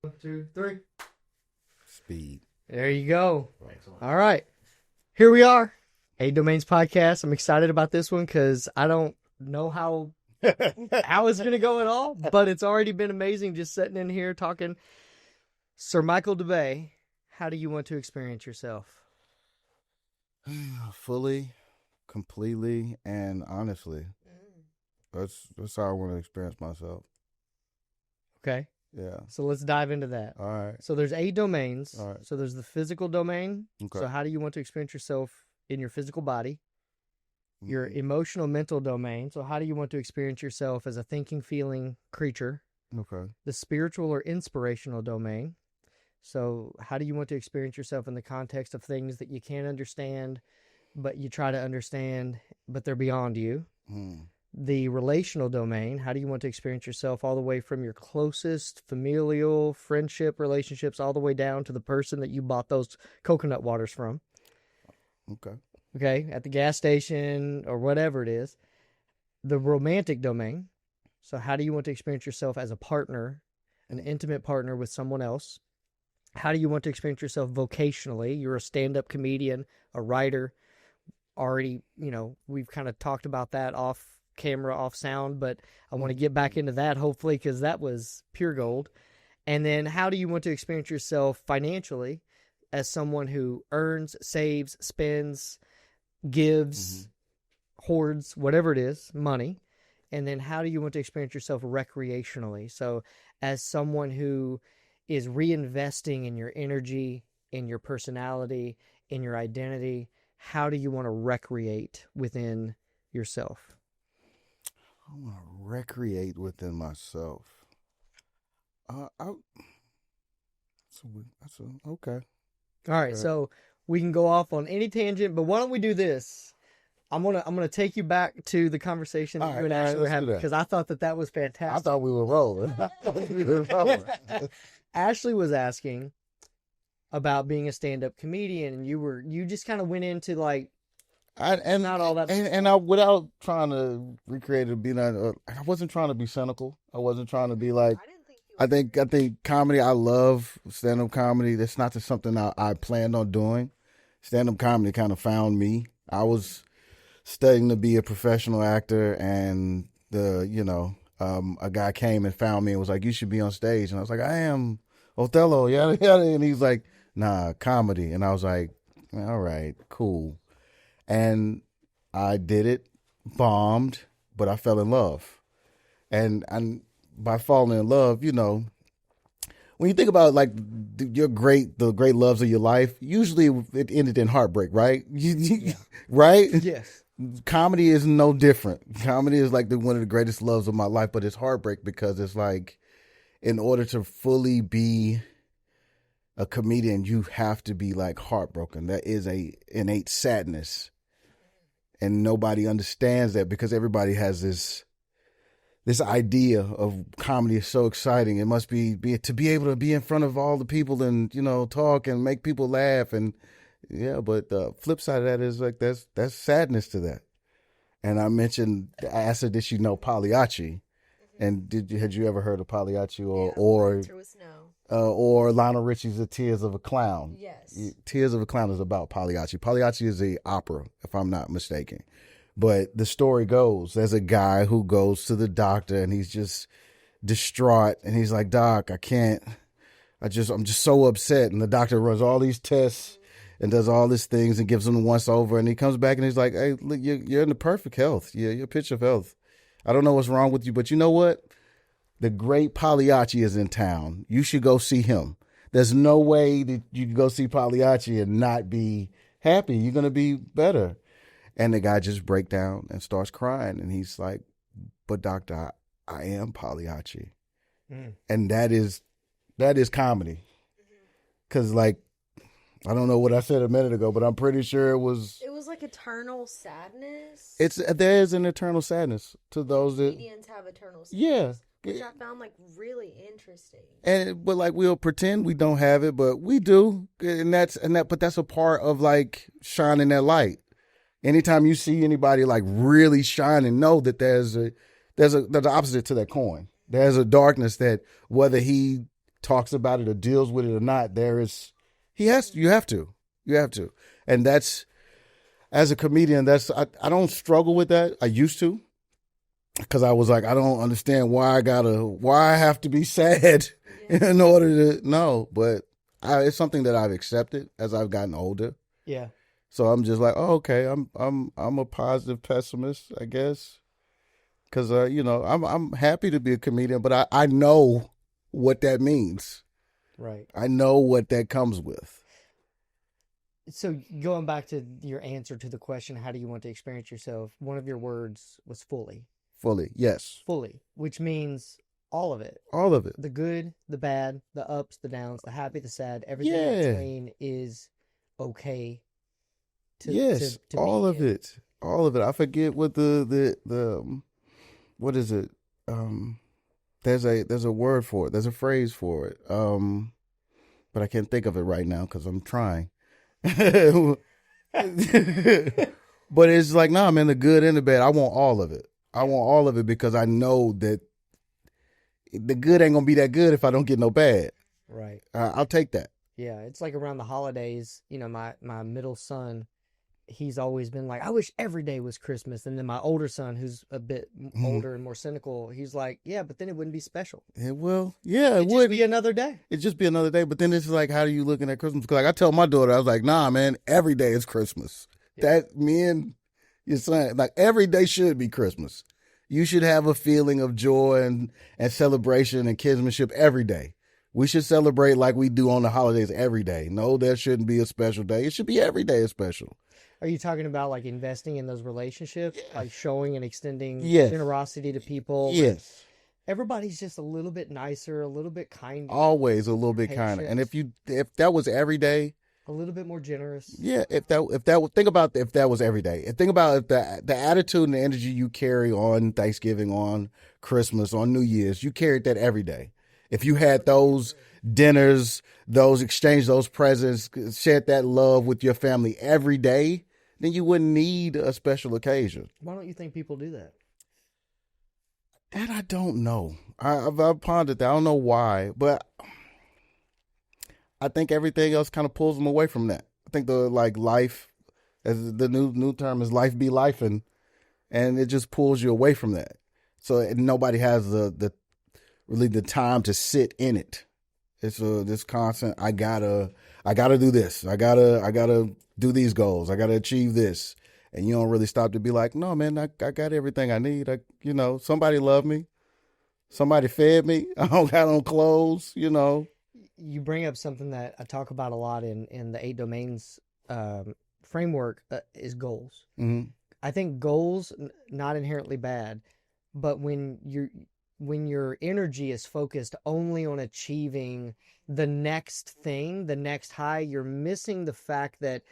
1, 2, 3. Speed. There you go. Excellent. All right. Here we are. A Domains Podcast. I'm excited about this one because I don't know how it's going to go at all, but it's already been amazing just sitting in here talking. Sir Michael DeBay, how do you want to experience yourself? Fully, completely, and honestly. That's how I want to experience myself. Okay. Yeah. So let's dive into that. All right. So there's 8 domains. All right. So there's the physical domain. Okay. So how do you want to experience yourself in your physical body? Your emotional mental domain. So how do you want to experience yourself as a thinking, feeling creature? Okay. The spiritual or inspirational domain. So how do you want to experience yourself in the context of things that you can't understand, but you try to understand, but they're beyond you? The relational domain. How do you want to experience yourself all the way from your closest familial friendship relationships all the way down to the person that you bought those coconut waters from? Okay, at the gas station or whatever it is. The romantic domain. So how do you want to experience yourself as a partner, an intimate partner with someone else? How do you want to experience yourself vocationally? You're a stand-up comedian, a writer. Already, we've kind of talked about that off camera, off sound, but I want to get back into that hopefully because that was pure gold. And then how do you want to experience yourself financially as someone who earns, saves, spends, gives, hoards, whatever it is, money? And then how do you want to experience yourself recreationally? So as someone who is reinvesting in your energy, in your personality, in your identity, how do you want to recreate within yourself? I want to recreate within myself. Okay. All right, so we can go off on any tangent, but why don't we do this? I'm gonna take you back to the conversation that you and Ashley were having because I thought that was fantastic. I thought we were rolling. Ashley was asking about being a stand-up comedian, and you just kind of went into like. Not all that. And I, without trying to recreate it, I wasn't trying to be cynical. I wasn't trying to be like. I think comedy. I love stand-up comedy. That's not just something I planned on doing. Stand-up comedy kind of found me. I was studying to be a professional actor, and a guy came and found me and was like, "You should be on stage." And I was like, "I am Othello, yada yada." And he's like, "Nah, comedy." And I was like, "All right, cool." And I did it, bombed, but I fell in love. And by falling in love, when you think about like the great loves of your life, usually it ended in heartbreak, right? Yeah. Right? Yes. Comedy is no different. Comedy is like one of the greatest loves of my life, but it's heartbreak because it's like, in order to fully be a comedian, you have to be like heartbroken. That is a innate sadness. And nobody understands that because everybody has this idea of comedy is so exciting. It must be to be able to be in front of all the people and, talk and make people laugh. And yeah, but the flip side of that is like, that's sadness to that. And I mentioned, I asked her, did she know Pagliacci? And had you ever heard of Pagliacci or Lionel Richie's The Tears of a Clown? Yes. Tears of a Clown is about Pagliacci. Pagliacci is a opera, if I'm not mistaken. But the story goes, there's a guy who goes to the doctor and he's just distraught. And he's like, "Doc, I'm just so upset." And the doctor runs all these tests and does all these things and gives him the once over. And he comes back and he's like, "Hey, look, you're in the perfect health. You're pitch of health. I don't know what's wrong with you, but you know what? The great Pagliacci is in town. You should go see him. There's no way that you can go see Pagliacci and not be happy. You're going to be better." And the guy just breaks down and starts crying. And he's like, "But doctor, I am Pagliacci." And that is comedy. Because like, I don't know what I said a minute ago, but I'm pretty sure it was like eternal sadness. There is an eternal sadness to those that comedians have eternal sadness. Yeah. Which I found like really interesting. But like we'll pretend we don't have it, but we do. But that's a part of like shining that light. Anytime you see anybody like really shining, know that there's the opposite to that coin. There's a darkness that whether he talks about it or deals with it or not, you have to. And that's, as a comedian, I don't struggle with that. I used to, because I was like, I don't understand why I have to be sad in order to know. But it's something that I've accepted as I've gotten older. Yeah. So I'm just like, oh, okay, I'm a positive pessimist, I guess. Because I'm happy to be a comedian, but I know what that means. Right. I know what that comes with. So going back to your answer to the question, how do you want to experience yourself? One of your words was fully. Fully, yes. Fully, which means all of it. All of it. The good, the bad, the ups, the downs, the happy, the sad, everything Yeah. in between is okay. Yes, to all be of in. it. All of it. I forget what the what is it? There's a word for it. There's a phrase for it. But I can't think of it right now because I'm trying. But it's like, nah, man, the good and the bad. I want all of it. I want all of it because I know that the good ain't gonna be that good if I don't get no bad. Right. I'll take that. Yeah, it's like around the holidays, my middle son, he's always been like, I wish every day was Christmas. And then my older son, who's a bit older and more cynical, he's like, yeah, but then it wouldn't be special. It will. Yeah, it It'd would just be another day. It'd just be another day. But then it's like, how are you looking at Christmas? Because like I tell my daughter, I was like, nah, man, every day is Christmas. Yeah. That me and your son, like every day should be Christmas. You should have a feeling of joy and celebration and kinsmanship every day. We should celebrate like we do on the holidays every day. No, there shouldn't be a special day. It should be every day is special. Are you talking about like investing in those relationships, like showing and extending Yes. generosity to people? Yes. Everybody's just a little bit nicer, a little bit kinder, Always a little bit kinder. And if that was every day, a little bit more generous. yeah, if that was every day. And think about if the attitude and the energy you carry on Thanksgiving, on Christmas, on New Year's, you carried that every day. If you had those dinners, exchange those presents, shared that love with your family every day, then you wouldn't need a special occasion. Why don't you think people do that? That I don't know. I've pondered that. I don't know why, but I think everything else kind of pulls them away from that. I think the life, as the new term is, life be life, and it just pulls you away from that. So nobody has the time to sit in it. It's this constant. I gotta do this. I gotta do these goals. I gotta achieve this, and you don't really stop to be like, no, man, I got everything I need. Somebody loved me, somebody fed me. I don't got on clothes. You bring up something that I talk about a lot in the 8 domains framework is goals. Mm-hmm. I think goals not inherently bad, but when your energy is focused only on achieving the next thing, the next high, you're missing the fact that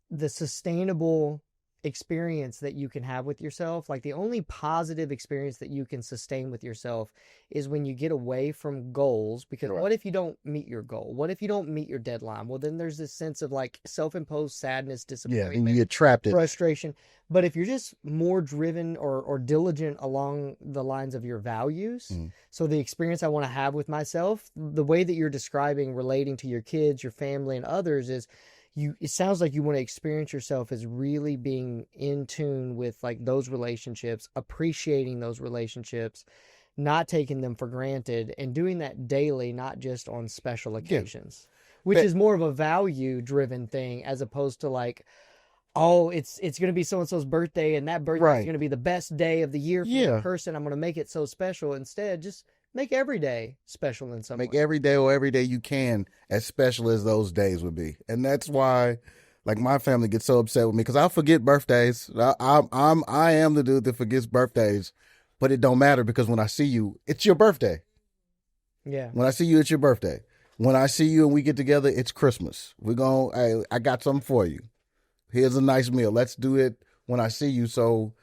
the sustainable experience that you can have with yourself, like the only positive experience that you can sustain with yourself is when you get away from goals. Because Right. What if you don't meet your goal? What if you don't meet your deadline? Well, then there's this sense of like self-imposed sadness, Yeah, disappointment, and you get trapped in. frustration. But if you're just more driven or diligent along the lines of your values, so the experience I want to have with myself, the way that you're describing relating to your kids, your family, and others is it sounds like you want to experience yourself as really being in tune with like those relationships, appreciating those relationships, not taking them for granted, and doing that daily, not just on special occasions, which is more of a value driven thing as opposed to like, oh, it's going to be so-and-so's birthday and that birthday Right. is going to be the best day of the year for that person. I'm going to make it so special. Instead, just make every day special in some Make way. every day you can as special as those days would be. And that's why, like, my family gets so upset with me because I'll forget birthdays. I am the dude that forgets birthdays, but it don't matter because when I see you, it's your birthday. Yeah. When I see you, it's your birthday. When I see you and we get together, it's Christmas. I got something for you. Here's a nice meal. Let's do it when I see you so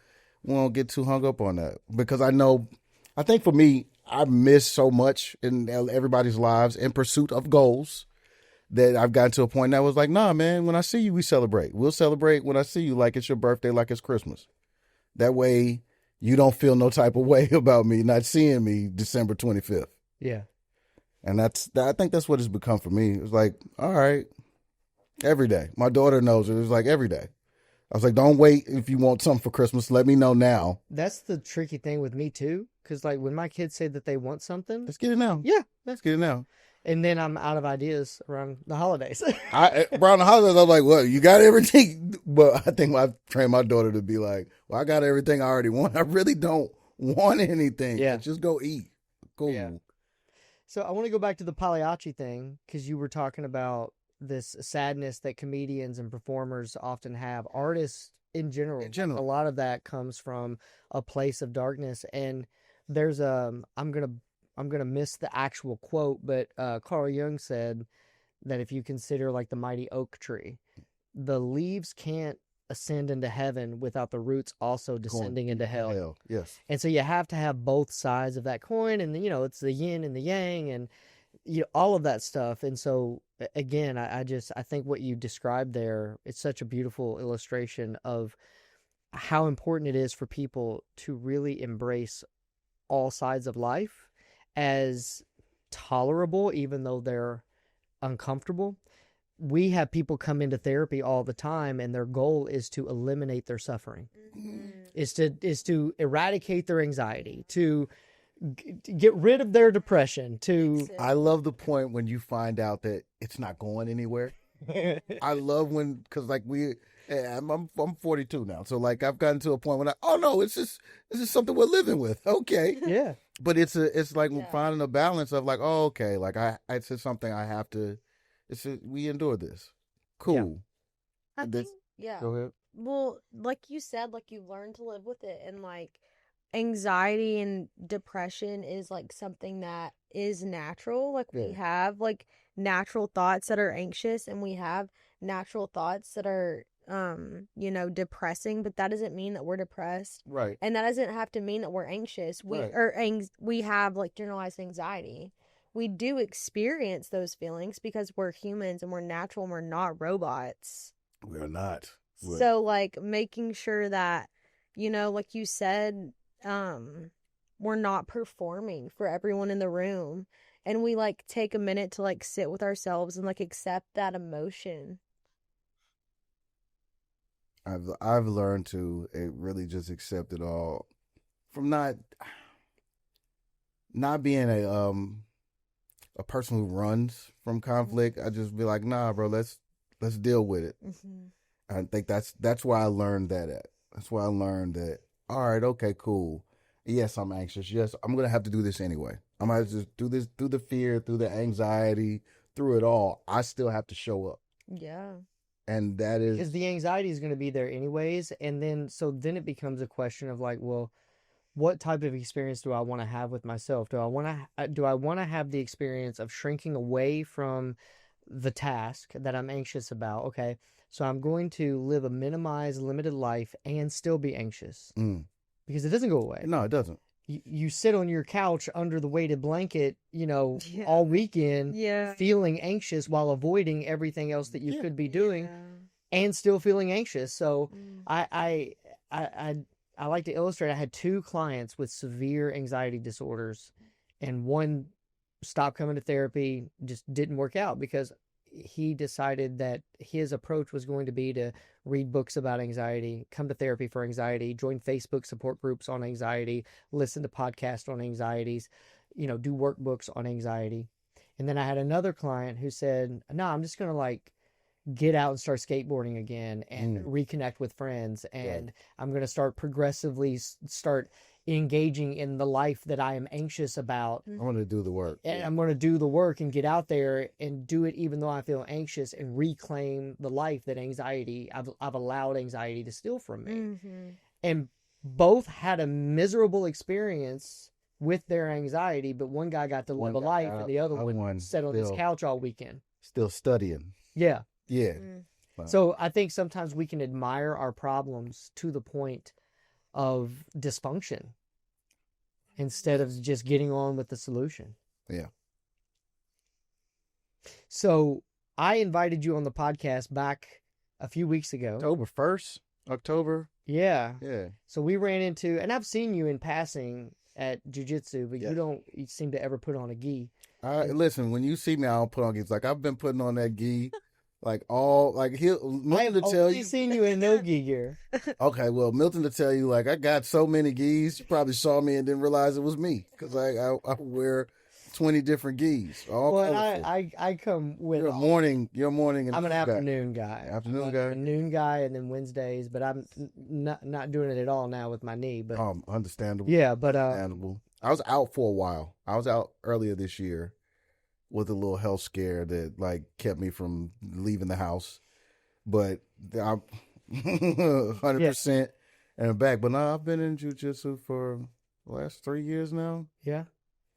we won't get too hung up on that. Because I think for me, I miss so much in everybody's lives in pursuit of goals that I've gotten to a point that was like, nah, man, when I see you, we celebrate. We'll celebrate when I see you like it's your birthday, like it's Christmas. That way you don't feel no type of way about me not seeing me December 25th. Yeah. And I think that's what it's become for me. It's like, all right, every day. My daughter knows it. It's like every day. I was like, don't wait if you want something for Christmas. Let me know now. That's the tricky thing with me too. Because like when my kids say that they want something, Let's get it now. yeah. Let's get it now. And then I'm out of ideas around the holidays. Around the holidays, I'm like, well, you got everything. But I think I've trained my daughter to be like, well, I got everything I already want. I really don't want anything. Yeah. Just go eat. Cool. Yeah. So I want to go back to the Pagliacci thing because you were talking about this sadness that comedians and performers often have. Artists in general. A lot of that comes from a place of darkness. And there's I'm gonna miss the actual quote, but Carl Jung said that if you consider like the mighty oak tree, the leaves can't ascend into heaven without the roots also descending into hell. Yes. And so you have to have both sides of that coin, and it's the yin and the yang, and all of that stuff. And so again, I think what you described there, it's such a beautiful illustration of how important it is for people to really embrace all sides of life as tolerable, even though they're uncomfortable. We have people come into therapy all the time, and their goal is to eliminate their suffering, is to eradicate their anxiety, to get rid of their depression. I love the point when you find out that it's not going anywhere. I love because like I'm 42 now, so like I've gotten to a point when this is something we're living with. Okay, yeah. But it's like finding a balance of like, okay, like it's just something I have to. We endure this. Cool. I think, yeah. Go ahead. Well, like you said, like you learn to live with it, and like anxiety and depression is like something that is natural. Like we have like natural thoughts that are anxious, and we have natural thoughts that are depressing, but that doesn't mean that we're depressed. Right. And that doesn't have to mean that we're anxious. We have like generalized anxiety. We do experience those feelings because we're humans and we're natural and we're not robots. We're not. So like making sure that, like you said, we're not performing for everyone in the room, and we like take a minute to like sit with ourselves and like accept that emotion. I've learned to really just accept it all, from not being a person who runs from conflict. I just be like, nah, bro, let's deal with it. I think that's why I learned that at. That's why I learned that, all right, okay, cool. Yes, I'm anxious. Yes, I'm going to have to do this anyway. I'm going to just do this through the fear, through the anxiety, through it all. I still have to show up. Yeah. And that is... because the anxiety is going to be there anyways. And then it becomes a question of like, well, what type of experience do I want to have with myself? Do I want to have the experience of shrinking away from the task that I'm anxious about? Okay, so I'm going to live a minimized, limited life and still be anxious because it doesn't go away. No, it doesn't. You sit on your couch under the weighted blanket, all weekend, feeling anxious while avoiding everything else that you could be doing, and still feeling anxious. So I like to illustrate. I had 2 clients with severe anxiety disorders, and one stopped coming to therapy, just didn't work out because he decided that his approach was going to be to read books about anxiety, come to therapy for anxiety, join Facebook support groups on anxiety, listen to podcasts on anxieties, do workbooks on anxiety. And then I had another client who said, no, I'm just going to like get out and start skateboarding again and reconnect with friends. And I'm going to start progressively start engaging in the life that I am anxious about. I'm going to do the work. And I'm going to do the work and get out there and do it even though I feel anxious, and reclaim the life that I've allowed anxiety to steal from me. And both had a miserable experience with their anxiety, but one guy got to live a life and the other one sat on his couch all weekend. Still studying. Yeah. Yeah. Wow. So I think sometimes we can admire our problems to the point of dysfunction instead of just getting on with the solution. Yeah. So I invited you on the podcast back a few weeks ago. October 1st? October? Yeah. Yeah. So we ran into, and I've seen you in passing at jiu-jitsu, but you seem to ever put on a gi. Listen, when you see me, I don't put on gis. Like, I've been putting on that gi, Milton to tell you. I've seen you in no gi gear. Okay, well, Milton to tell you, like, I got so many gis, you probably saw me and didn't realize it was me, because I wear 20 different gis. I come with you're morning. And I'm an afternoon guy. Afternoon guy, and then Wednesdays. But I'm not doing it at all now with my knee. But understandable. Yeah, but understandable. I was out for a while. I was out earlier this year with a little health scare that like kept me from leaving the house. But I'm 100% and I'm back. But no, I've been in jiu-jitsu for the last 3 years now. Yeah.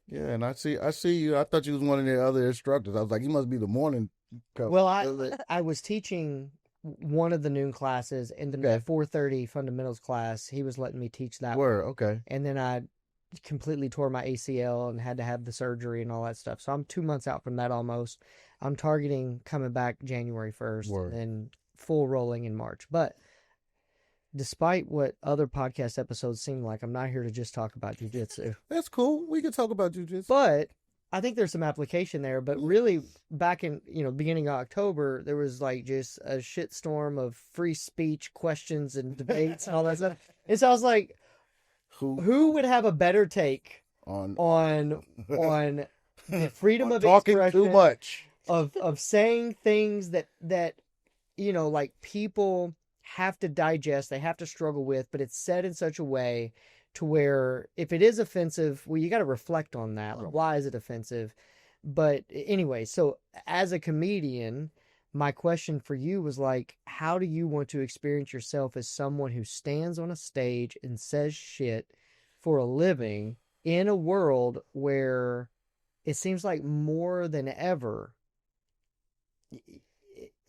Yeah, and I see you. I thought you was one of the other instructors. I was like, you must be the morning coach. Well, I was teaching one of the noon classes, and then the 4:30 fundamentals class, he was letting me teach that. Okay. And then I completely tore my ACL and had to have the surgery and all that stuff. So I'm 2 months out from that almost. I'm targeting coming back January 1st and full rolling in March. But despite what other podcast episodes seem like, I'm not here to just talk about jiu-jitsu. That's cool. We can talk about jiu-jitsu. But I think there's some application there. But really, back in, beginning of October, there was like just a shitstorm of free speech questions and debates and all that stuff. And so I was like, who would have a better take on the freedom of talking expression, too much of saying things that like people have to digest, they have to struggle with, but it's said in such a way to where if it is offensive, well, you got to reflect on that. Like, why is it offensive? But anyway, so as a comedian, my question for you was like, how do you want to experience yourself as someone who stands on a stage and says shit for a living in a world where it seems like more than ever,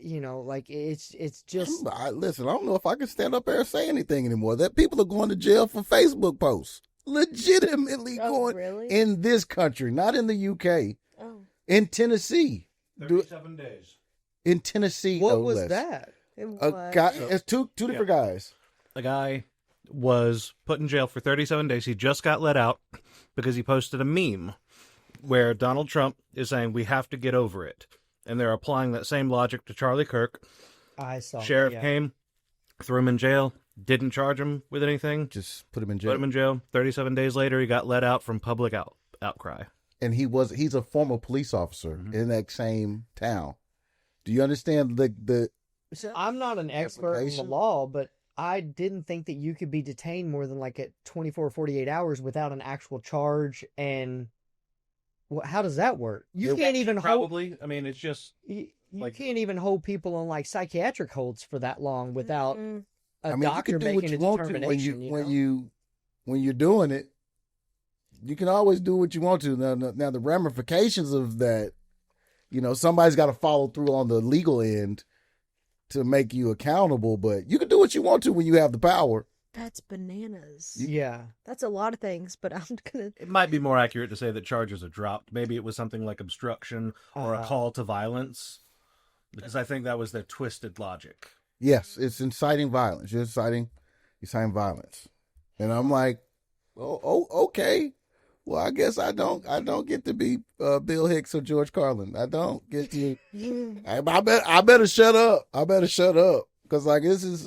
like it's just. Listen, I don't know if I can stand up there and say anything anymore. That people are going to jail for Facebook posts, legitimately going really? In this country, not in the UK. Oh, in Tennessee, 37 days. In Tennessee, what was that? A guy, it's two different guys. A guy was put in jail for 37 days. He just got let out because he posted a meme where Donald Trump is saying we have to get over it. And they're applying that same logic to Charlie Kirk. I saw. Sheriff came, threw him in jail, didn't charge him with anything. Just put him in jail. 37 days later, he got let out from public outcry. And he's a former police officer in that same town. Do you understand the So I'm not an expert in the law, but I didn't think that you could be detained more than like at 24 or 48 hours without an actual charge. And how does that work? You can't even probably. I mean, it's just you can't even hold people on like psychiatric holds for that long without a doctor making a determination. When you're doing it, you can always do what you want to. Now the ramifications of that, somebody's got to follow through on the legal end to make you accountable. But you can do what you want to when you have the power. that's bananas. Yeah. That's a lot of things, but I'm gonna. It might be more accurate to say that charges are dropped. Maybe it was something like obstruction or a call to violence, because I think that was their twisted logic. Yes, it's inciting violence. You're inciting violence, and I'm like, oh, okay. Well, I guess I don't get to be Bill Hicks or George Carlin. I don't get to. I better shut up. Because like this is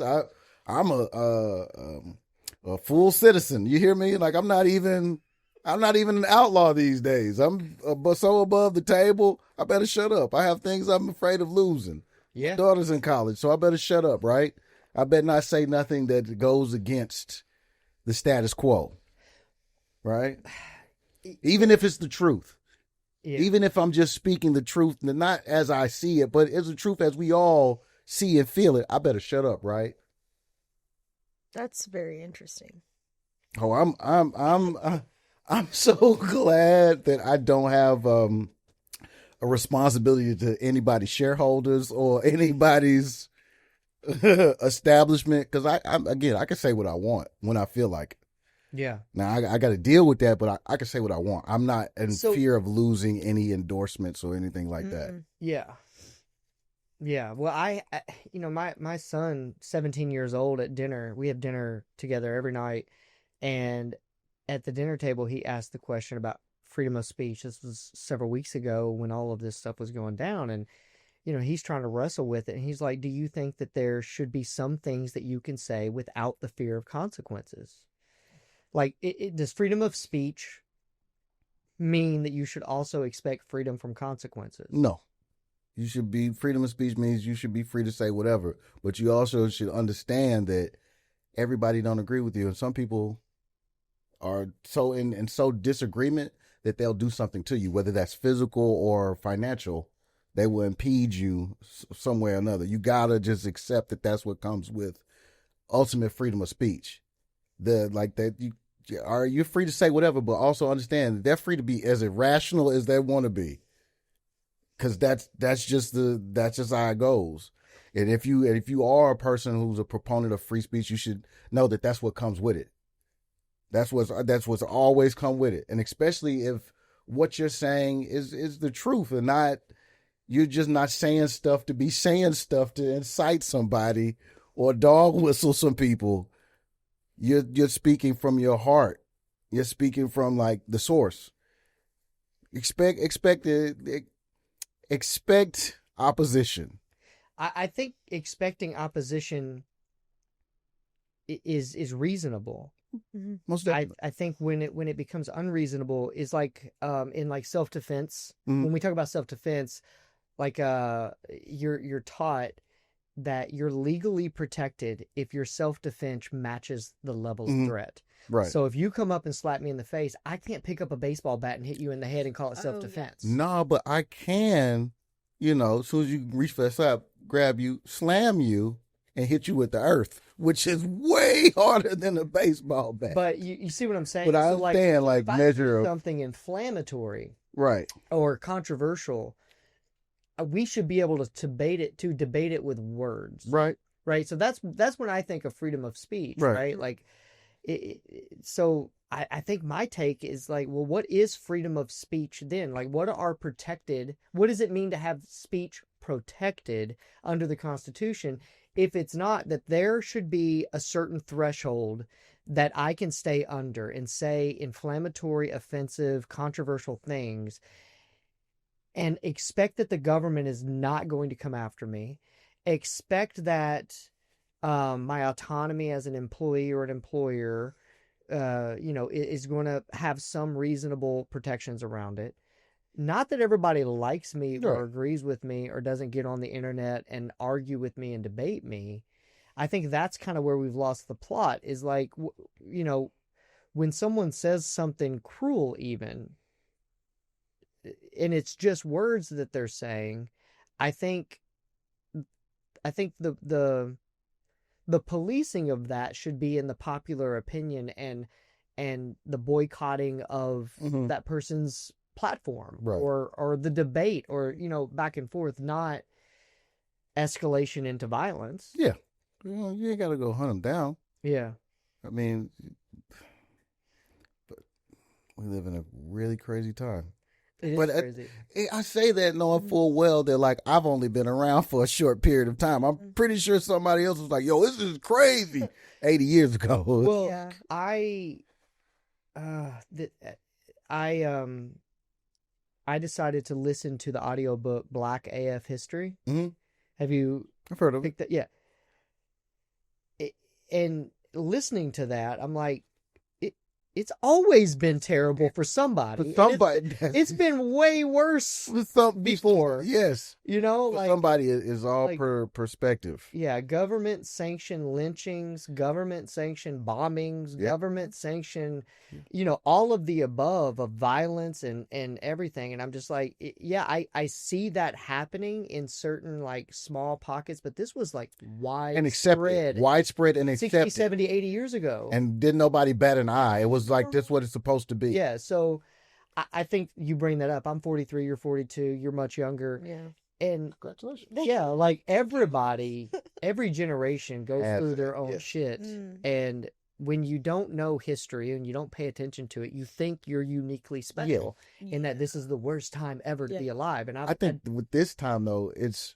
I'm a full citizen. You hear me? Like I'm not even an outlaw these days. I'm so above the table. I better shut up. I have things I'm afraid of losing. Yeah. My daughter's in college, so I better shut up. Right? I better not say nothing that goes against the status quo. Right? Even if it's the truth. Yeah. Even if I'm just speaking the truth, not as I see it, but it's the truth as we all see and feel it, I better shut up, right? That's very interesting. Oh, I'm so glad that I don't have a responsibility to anybody's shareholders or anybody's establishment, because I can say what I want when I feel like it. Yeah. Now I got to deal with that, but I can say what I want. I'm not in fear of losing any endorsements or anything like that. Yeah. Yeah. Well, I my son, 17 years old, at dinner, we have dinner together every night. And at the dinner table, he asked the question about freedom of speech. This was several weeks ago when all of this stuff was going down. And, he's trying to wrestle with it. And he's like, do you think that there should be some things that you can say without the fear of consequences? Like, does freedom of speech mean that you should also expect freedom from consequences? No. You should be, freedom of speech means you should be free to say whatever, but you also should understand that everybody don't agree with you. And some people are so in so disagreement that they'll do something to you, whether that's physical or financial. They will impede you some way or another. You gotta just accept that that's what comes with ultimate freedom of speech. You're free to say whatever, but also understand that they're free to be as irrational as they want to be, because that's just how it goes. And if you are a person who's a proponent of free speech, you should know that that's what comes with it. That's what's always come with it, and especially if what you're saying is the truth and not, you're just not saying stuff to be saying stuff to incite somebody or dog whistle some people. You're speaking from your heart. You're speaking from like the source. Expect opposition. I think expecting opposition is reasonable. Mm-hmm. Most definitely. I think when it becomes unreasonable is like in like self-defense. Mhm. When we talk about self-defense, like you're taught that you're legally protected if your self-defense matches the level of Mhm. threat. Right. So if you come up and slap me in the face, I can't pick up a baseball bat and hit you in the head and call it Oh, self-defense. No, but I can, as soon as you reach for that slap, grab you, slam you, and hit you with the earth, which is way harder than a baseball bat. But you see what I'm saying? But I So, understand, like, if I measure do of- something inflammatory Right. or controversial, we should be able to debate it with words. Right. Right. So that's when I think of freedom of speech. Right. Right. Like, so I think my take is like, well, what is freedom of speech then? Like, what does it mean to have speech protected under the Constitution if it's not that there should be a certain threshold that I can stay under and say inflammatory, offensive, controversial things and expect that the government is not going to come after me, expect that my autonomy as an employee or an employer, is going to have some reasonable protections around it. Not that everybody likes me or Right. agrees with me or doesn't get on the internet and argue with me and debate me. I think that's kind of where we've lost the plot is like, when someone says something cruel even, and it's just words that they're saying, I think the policing of that should be in the popular opinion and the boycotting of Mhm. that person's platform Right. or the debate or back and forth, not escalation into violence. Yeah. You ain't got to go hunt them down. Yeah. I mean, but we live in a really crazy time. It is But crazy. I say that knowing full well that, like, I've only been around for a short period of time. I'm pretty sure somebody else was like, yo, this is crazy 80 years ago. Well, Yeah. I decided to listen to the audiobook Black AF History. Mhm. Have you I've heard of it. picked that? Yeah. And listening to that, I'm like, it's always been terrible for somebody. For somebody. It's been way worse before. Yes. For Like somebody is all like- per perspective. yeah, government sanctioned lynchings, government sanctioned bombings, Yeah. government sanctioned, all of the above of violence and everything. And I'm just like, yeah, I see that happening in certain like small pockets, but this was like And accepted. Widespread and 60, accepted. 70, 80 years ago. And didn't nobody bat an eye. It was like, this what it's supposed to be. Yeah, so I think you bring that up. I'm 43, you're 42, you're much younger. Yeah. And Congratulations. yeah, like everybody, every generation goes Has through it, their own yeah. shit. Mm. And when you don't know history and you don't pay attention to it, you think you're uniquely special in that this is the worst time ever to Yeah. be alive. And I think with this time, though, it's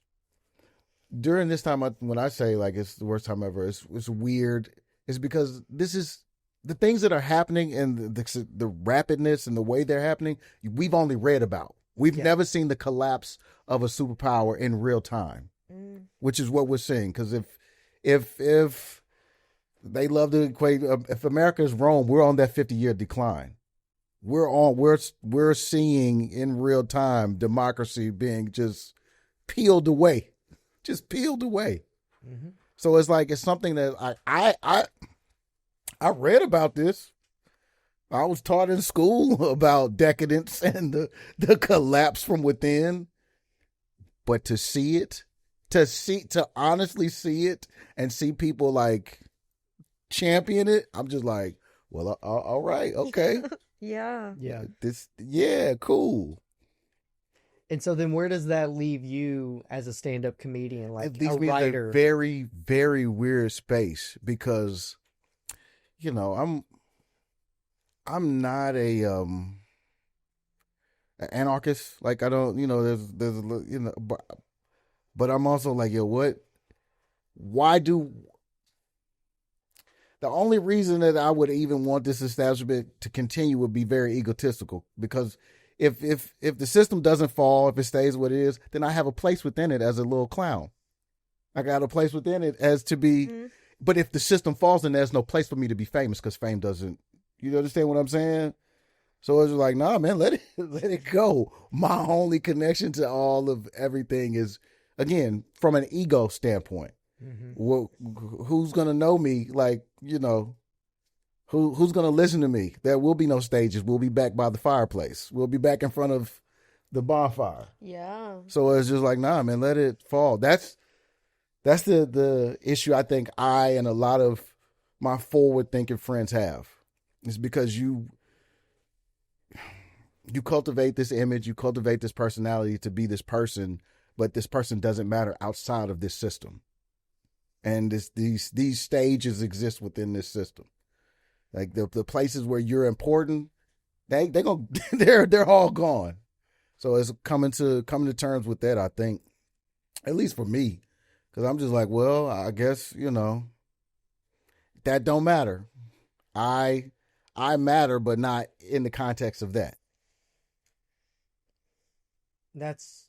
during this time, when I say like it's the worst time ever, it's weird. It's because this is the things that are happening and the rapidness and the way they're happening, we've only read about. We've never seen the collapse of a superpower in real time, which is what we're seeing. Because if they love to equate, if America is Rome, we're on that 50-year decline. We're seeing in real time democracy being just peeled away. Mm-hmm. So it's something that I read about this. I was taught in school about decadence and the collapse from within. But to see it, to honestly see it and see people like champion it, I'm just like, well, all right, okay. Yeah. Cool. And so then where does that leave you as a stand-up comedian, like It leaves a me in writer? a very, very weird space because, I'm not an anarchist. Like I don't, there's but I'm also like, why do the only reason that I would even want this establishment to continue would be very egotistical, because if the system doesn't fall, if it stays what it is, then I have a place within it as a little clown. I got a place within it as to be, but if the system falls, then there's no place for me to be famous, because fame doesn't, you understand what I'm saying? So it's like, nah, man, let it go. My only connection to all of everything is, again, from an ego standpoint. Who's gonna know me? Like, who's gonna listen to me? There will be no stages. We'll be back by the fireplace. We'll be back in front of the bonfire. Yeah. So it's just like, nah, man, let it fall. That's the issue I think I and a lot of my forward thinking friends have. It's because you cultivate this image, you cultivate this personality to be this person, but this person doesn't matter outside of this system. And these stages exist within this system. Like the places where you're important, they're all gone. So it's coming to terms with that, I think, at least for me, because I'm just like, well, I guess, that don't matter. I matter, but not in the context of that. That's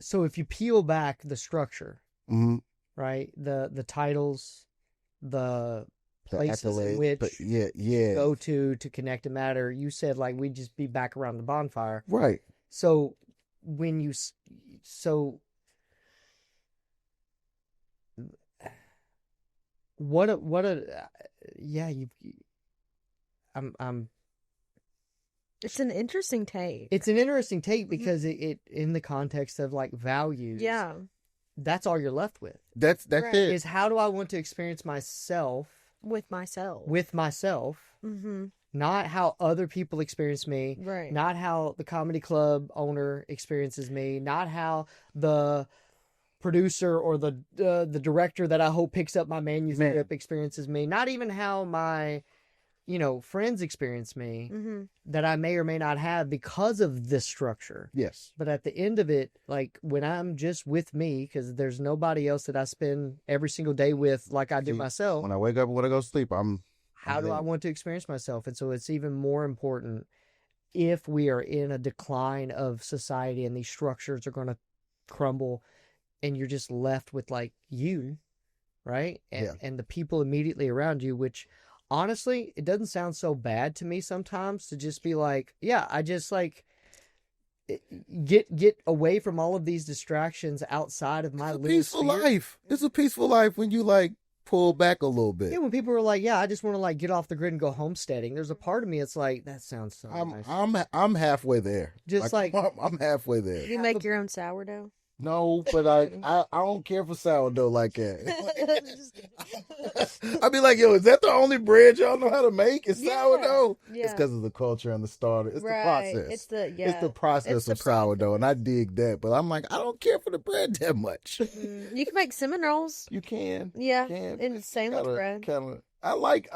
so if you peel back the structure, right? The titles, the places in which you go to connect and matter. You said like we'd just be back around the bonfire, right? So I'm. It's an interesting take. It's an interesting take because it in the context of like values. Yeah. That's all you're left with. That's Right. it. Is how do I want to experience myself With myself. Mm-hmm. Not how other people experience me. Right. Not how the comedy club owner experiences me. Not how the producer or the director that I hope picks up my manuscript experiences me. Not even how my friends experience me that I may or may not have because of this structure. Yes. But at the end of it, like when I'm just with me, because there's nobody else that I spend every single day with like I do myself. When I wake up and when I go to sleep, how do I want to experience myself? And so it's even more important if we are in a decline of society and these structures are going to crumble and you're just left with like you, right? And the people immediately around you, which... Honestly, it doesn't sound so bad to me sometimes to just be like, yeah, I just like get away from all of these distractions outside of my little peaceful sphere. life. It's a peaceful life when you like pull back a little bit. Yeah, when people are like, yeah, I just want to like get off the grid and go homesteading. There's a part of me it's like, that sounds so nice. I'm halfway there. Just like I'm halfway there. You make your own sourdough? No, but I don't care for sourdough like that. I'd be like, yo, is that the only bread y'all know how to make? Is sourdough? Yeah. It's because of the culture and the starter. It's the process. It's the It's the process of sourdough, and I dig that. But I'm like, I don't care for the bread that much. You can make cinnamon rolls. You can. Yeah, can. and same with bread. I like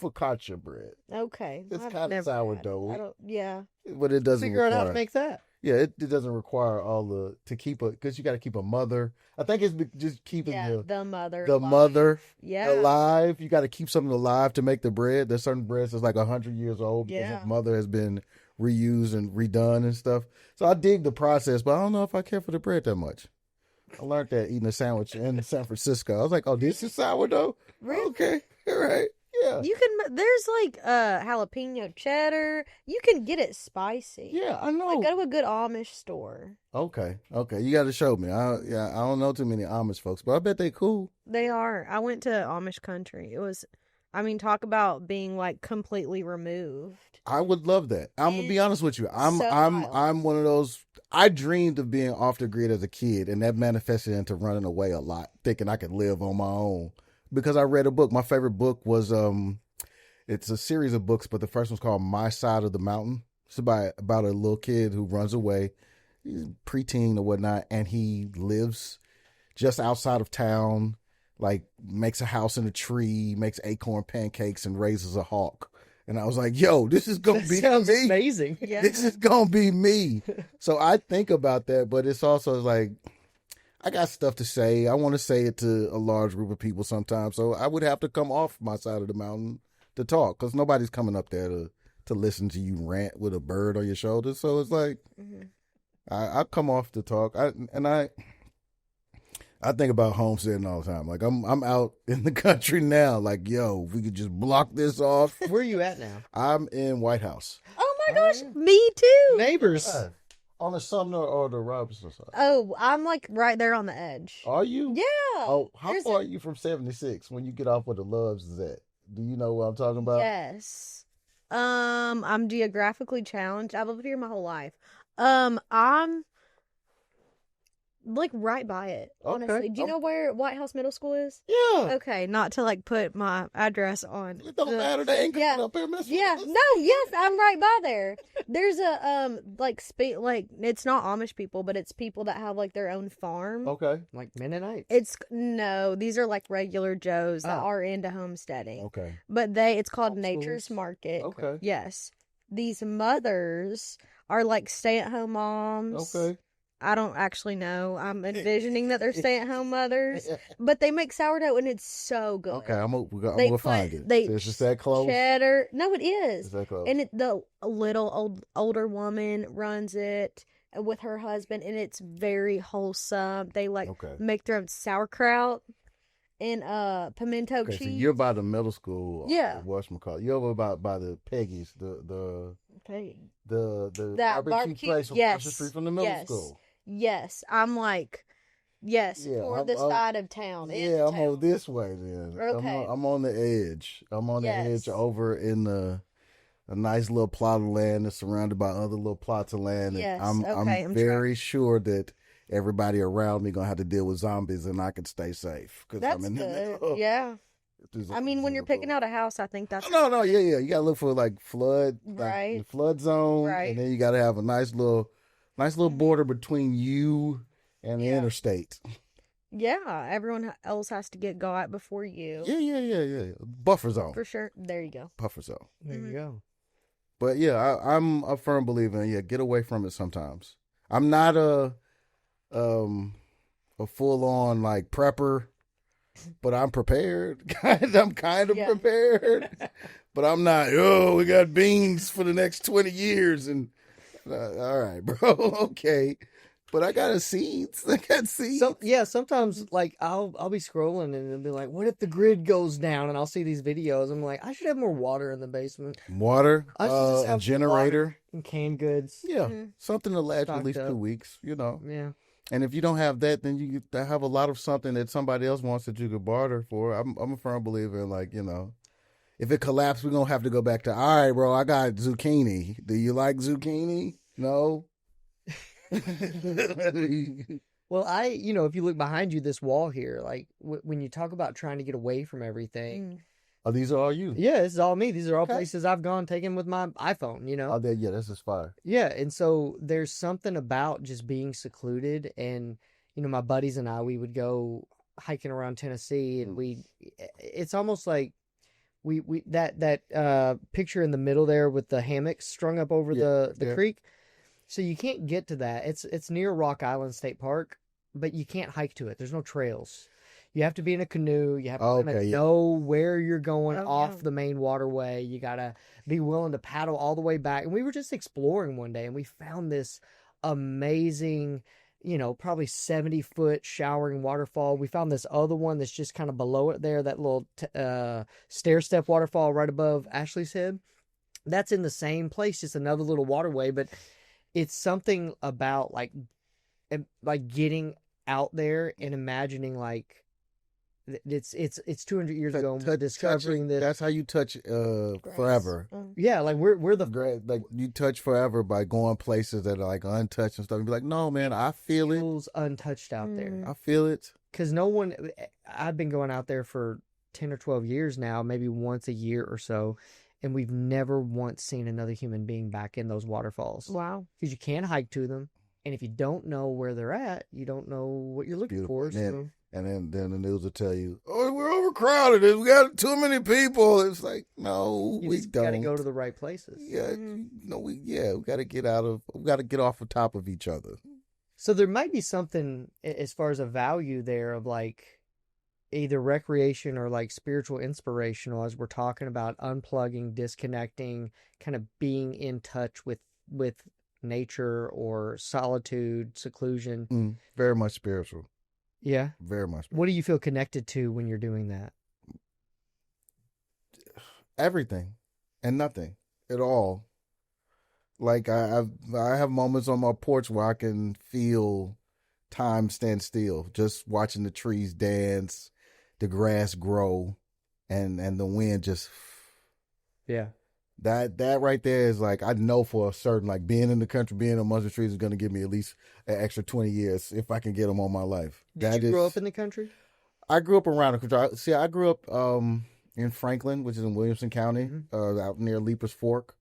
focaccia bread. Okay, It's I've kind of never had it. sourdough. I don't. Yeah. But it doesn't figure out how to require- make that. Yeah, it doesn't require to keep because you got to keep a mother. I think it's just keeping the mother the alive. mother Yeah. alive. You got to keep something alive to make the bread. There's certain breads that's like 100 years old because Yeah. its mother has been reused and redone and stuff. So I dig the process, but I don't know if I care for the bread that much. I learned that eating a sandwich in San Francisco. I was like, oh, this is sourdough? Really? Okay, all right. Yeah. You can. There's like jalapeno cheddar. You can get it spicy. Yeah, I know. Like, go to a good Amish store. Okay. You got to show me. I don't know too many Amish folks, but I bet they cool. They are. I went to Amish country. It was, I mean, talk about being like completely removed. I would love that. I'm gonna be honest with you. I'm wild. one of those. I dreamed of being off the grid as a kid, and that manifested into running away a lot, thinking I could live on my own. Because I read a book. My favorite book was it's a series of books, but the first one's called My Side of the Mountain. It's about a little kid who runs away. He's preteen or whatnot, and he lives just outside of town, like makes a house in a tree, makes acorn pancakes, and raises a hawk. And I was like, yo, this is going to be sounds me. amazing. Yeah. This is going to be me. So I think about that, but it's also like, I got stuff to say. I want to say it to a large group of people sometimes. So I would have to come off my side of the mountain to talk because nobody's coming up there to listen to you rant with a bird on your shoulder. So it's like, I come off to talk. I think about homesteading all the time. Like I'm out in the country now. Like, yo, if we could just block this off. Where are you at now? I'm in White House. Oh my gosh, me too. Neighbors. On the Sumner or the Robinson side. Oh, I'm like right there on the edge. Are you? Yeah. Oh, how far are you from 76 when you get off where the Loves is at? Do you know what I'm talking about? Yes. I'm geographically challenged. I've lived here my whole life. I'm like right by it, honestly. Okay. Do you know where White House Middle School is? Yeah. Okay, not to like put my address on. It don't matter. They ain't coming up here messing Yeah, with us. no, yes, I'm right by there. There's a like it's not Amish people, but it's people that have like their own farm. Okay. Like Mennonites. These are like regular Joes that Oh. are into homesteading. Okay. But it's called Homeschools. Nature's Market. Okay. Yes. These mothers are like stay-at-home moms. Okay. I don't actually know. I'm envisioning that they're stay-at-home mothers, but they make sourdough and it's so good. Okay. I'm They gonna find put- it. they Is this that close? Cheddar. No, it Is is. that close? And the little older woman runs it with her husband, and it's very wholesome. They like Okay. make their own sauerkraut and pimento Okay. So cheese. you're by the middle school. Yeah. Whatchamacallit. You're over by the Peggy's, the That barbecue place across the street from the middle school. Yes, I'm like, yes, Yeah, for I'm- this I'm- side of town. Yeah, I'm on this way then. Okay. I'm on the edge. I'm on the Yes. edge over in a nice little plot of land that's surrounded by other little plots of land. And Yes, I'm okay, I'm very sure that everybody around me gonna have to deal with zombies and I can stay safe because That's I'm in the good. middle. Yeah. There's I mean, when you're picking zombies. out a house, I think that's No, yeah. You gotta look for like flood, Right. the flood zone, Right. and then you gotta have a nice little border between you and the Yeah. interstate. Yeah, everyone else has to get got before you. Yeah. Buffer zone. For sure. There you go. Buffer zone. There you go. But yeah, I'm a firm believer in get away from it sometimes. I'm not a full on like prepper, but I'm prepared. I'm kind of Yeah. prepared. But I'm not, we got beans for the next 20 years and all right, bro. Okay. But I got seeds. I got seeds. Sometimes like I'll be scrolling and it'll be like, what if the grid goes down? And I'll see these videos. I'm like, I should have more water in the basement. Water, I should just a have generator. And canned goods. Yeah. Mhm. Something to last at Stocked least up. 2 weeks, Yeah. And if you don't have that, then you have a lot of something that somebody else wants that you could barter for. I'm a firm believer in if it collapses, we're going to have to go back to, all right, bro, I got zucchini. Do you like zucchini? No. Well, if you look behind you, this wall here, like when you talk about trying to get away from everything, Mm. Oh, these are all you? yeah, this is all me. These are all Okay. places I've gone taken with my iPhone, Oh, yeah, this is fire. Yeah, and so there's something about just being secluded, and my buddies and I, we would go hiking around Tennessee, and it's almost like we that picture in the middle there with the hammocks strung up over the Yeah. creek. So you can't get to that. It's near Rock Island State Park, but you can't hike to it. There's no trails. You have to be in a canoe. You have to kind of know where you're going off the main waterway. You got to be willing to paddle all the way back. And we were just exploring one day, and we found this amazing, probably 70-foot showering waterfall. We found this other one that's just kind of below it there, that little stair-step waterfall right above Ashley's head. That's in the same place, just another little waterway. But it's something about like getting out there and imagining like, it's 200 years ago and we're discovering this. That's how you touch forever. Yeah, like we're the like you touch forever by going places that are like untouched and stuff. And be like, no, man, I feel it. Feels untouched out there. I feel it. Because I've been going out there for 10 or 12 years now, maybe once a year or so, and we've never once seen another human being back in those waterfalls. Wow. Because you can't hike to them, and if you don't know where they're at, you don't know what you're looking for. So. And then the news will tell you, oh, we're overcrowded. We got too many people. It's like, no, we don't. Got to go to the right places. Yeah, we got to get off the top of each other. So there might be something as far as a value there of like either recreation or like spiritual inspirational, as we're talking about unplugging, disconnecting, kind of being in touch with nature or solitude, seclusion. Very much spiritual. Yeah. Very much. What do you feel connected to when you're doing that? Everything and nothing at all. Like I have moments on my porch where I can feel time stand still, just watching the trees dance, the grass grow, and the wind just. Yeah. That right there is like, I know for a certain, like being in the country, being amongst the trees is going to give me at least an extra 20 years if I can get them all my life. Did you grow up in the country? I grew up around the country. See, I grew up in Franklin, which is in Williamson County, out near Leapers Fork.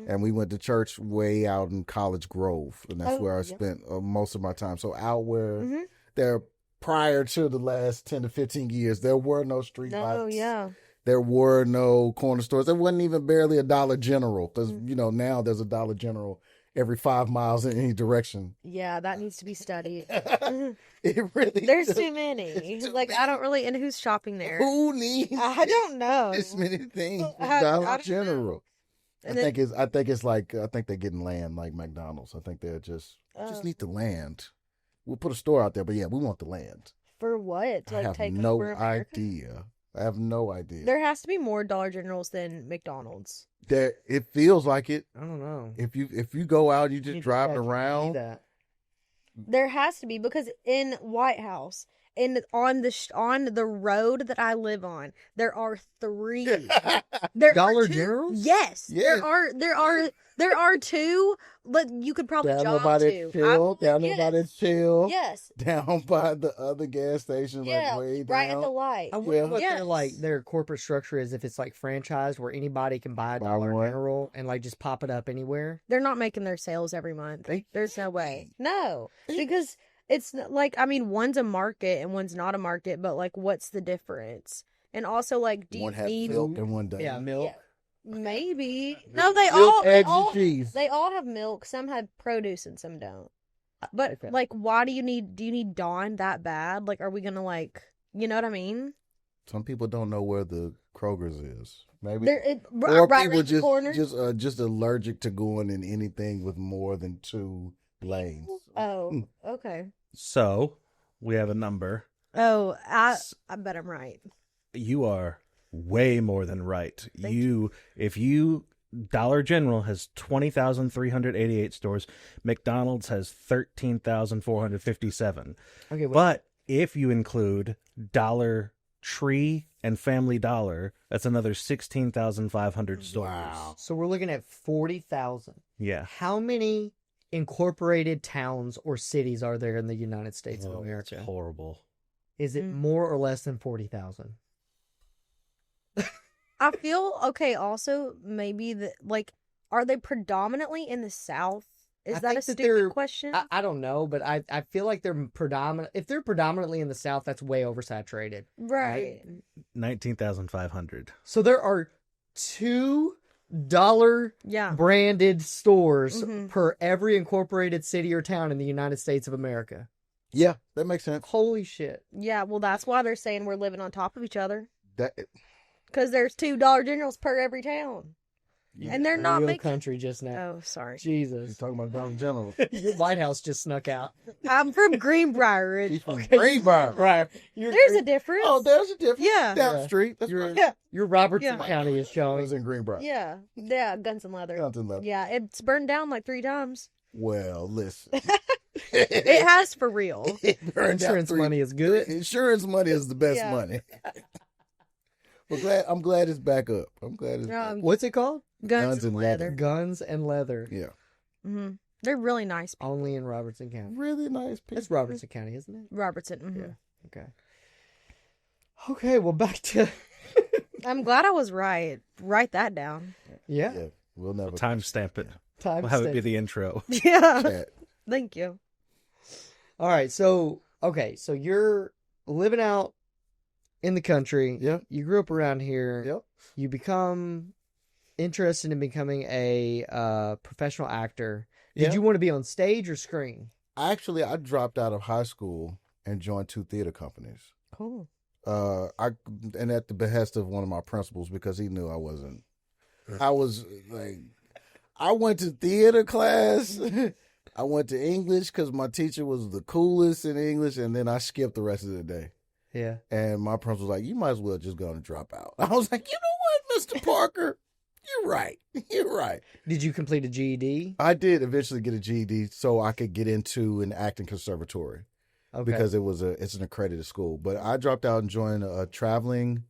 And we went to church way out in College Grove. And that's where I spent most of my time. So out where there, prior to the last 10 to 15 years, there were no street lights. Oh, yeah. There were no corner stores. There wasn't even barely a Dollar General. Because, now there's a Dollar General every 5 miles in any direction. Yeah, that needs to be studied. It really There's does. too many. Like, I don't really, and who's shopping there? Who needs I don't know. this many things from Dollar General? I think they're getting land like McDonald's. I think they're just need the land. We'll put a store out there, but yeah, we want the land. For what? To, I have take no over America? idea. I have no idea. There has to be more Dollar Generals than McDonald's. It feels like it. I don't know. If you go out, you just driving around. There has to be, because in White House, on the road that I live on, there are 3. There Dollar are 2. Generals? Yes. Yes. There are 2. But you could probably down jog by to. that chill. Down by that chill. Yes. Down by the other gas station, Yeah, like way down. right at the light. I wonder what Yes. their corporate structure is, if it's like franchised where anybody can buy a Dollar General and like just pop it up anywhere. They're not making their sales every month. There's no way. No, because it's like, I mean, one's a market and one's not a market, but like, what's the difference? And also, like, do One you has need milk and one doesn't. Yeah, milk. Yeah. Maybe. No, they Milk, all eggs, and cheese. They all have milk. Some have produce and some don't. But like, why do you need Dawn that bad? Like, are we gonna like, you know what I mean? Some people don't know where the Kroger's is. Maybe, or people right the corner. just allergic to going in anything with more than 2 lanes. Oh, okay. So we have a number. Oh, I bet I'm right. You are way more than right. If you Dollar General has 20,388 stores. McDonald's has 13,457. Okay, but if you include Dollar Tree and Family Dollar, that's another 16,500 stores. Wow. So we're looking at 40,000. Yeah. How many incorporated towns or cities are there in the United States of America? That's horrible. Is it more or less than 40,000? I feel okay. Also, maybe are they predominantly in the South? Is that a stupid question? I don't know, but I feel like they're predominant. If they're predominantly in the South, that's way oversaturated. Right. 19,500. So there are 2 dollar Yeah. branded stores Mhm. per every incorporated city or town in the United States of America. Yeah, that makes sense. Holy shit. Yeah, well, that's why they're saying we're living on top of each other. That Because there's $2 Dollar Generals per every town. And they're not Real making... country just now. Oh, sorry. he's Jesus. talking about Dollar General. Your White House just snuck out. I'm from Greenbrier. He's from Greenbrier. Right. There's a difference. Oh, there's a difference. Yeah. Down the Yeah. street. That's You're, right. Yeah. Your Robertson Yeah. County is I showing. was in Greenbrier. Yeah. Yeah, Guns and Leather. Nothing left. Yeah, it's burned down like 3 times. Well, listen. It has for real. It burned down Insurance money is good. Insurance money is the best Yeah. money. Well, I'm glad it's back up. I'm glad it's back. What's it called? Guns and Leather. Guns and Leather. Yeah. hmm They're really nice. Only in Robertson County. Really nice people. It's Robertson County, isn't it? Robertson. mhm. Yeah. Okay. Okay, well, back to. I'm glad I was right. Write that down. Yeah. Yeah. We'll never Timestamp it. Time We'll have it stamp. be the intro. Yeah. chat. Thank you. All right, so you're living out in the country. Yeah. You grew up around here. Yep. You become interested in becoming a professional actor. Did Yeah. you want to be on stage or screen? Actually, I dropped out of high school and joined 2 theater companies. Cool. And at the behest of one of my principals, because he knew I wasn't. I was like, I went to theater class. I went to English because my teacher was the coolest in English, and then I skipped the rest of the day. Yeah. And my principal was like, "You might as well just go and drop out." I was like, "You know what, Mr. Parker? You're right. You're right." Did you complete a GED? I did eventually get a GED so I could get into an acting conservatory. Okay. Because it's an accredited school. But I dropped out and joined a traveling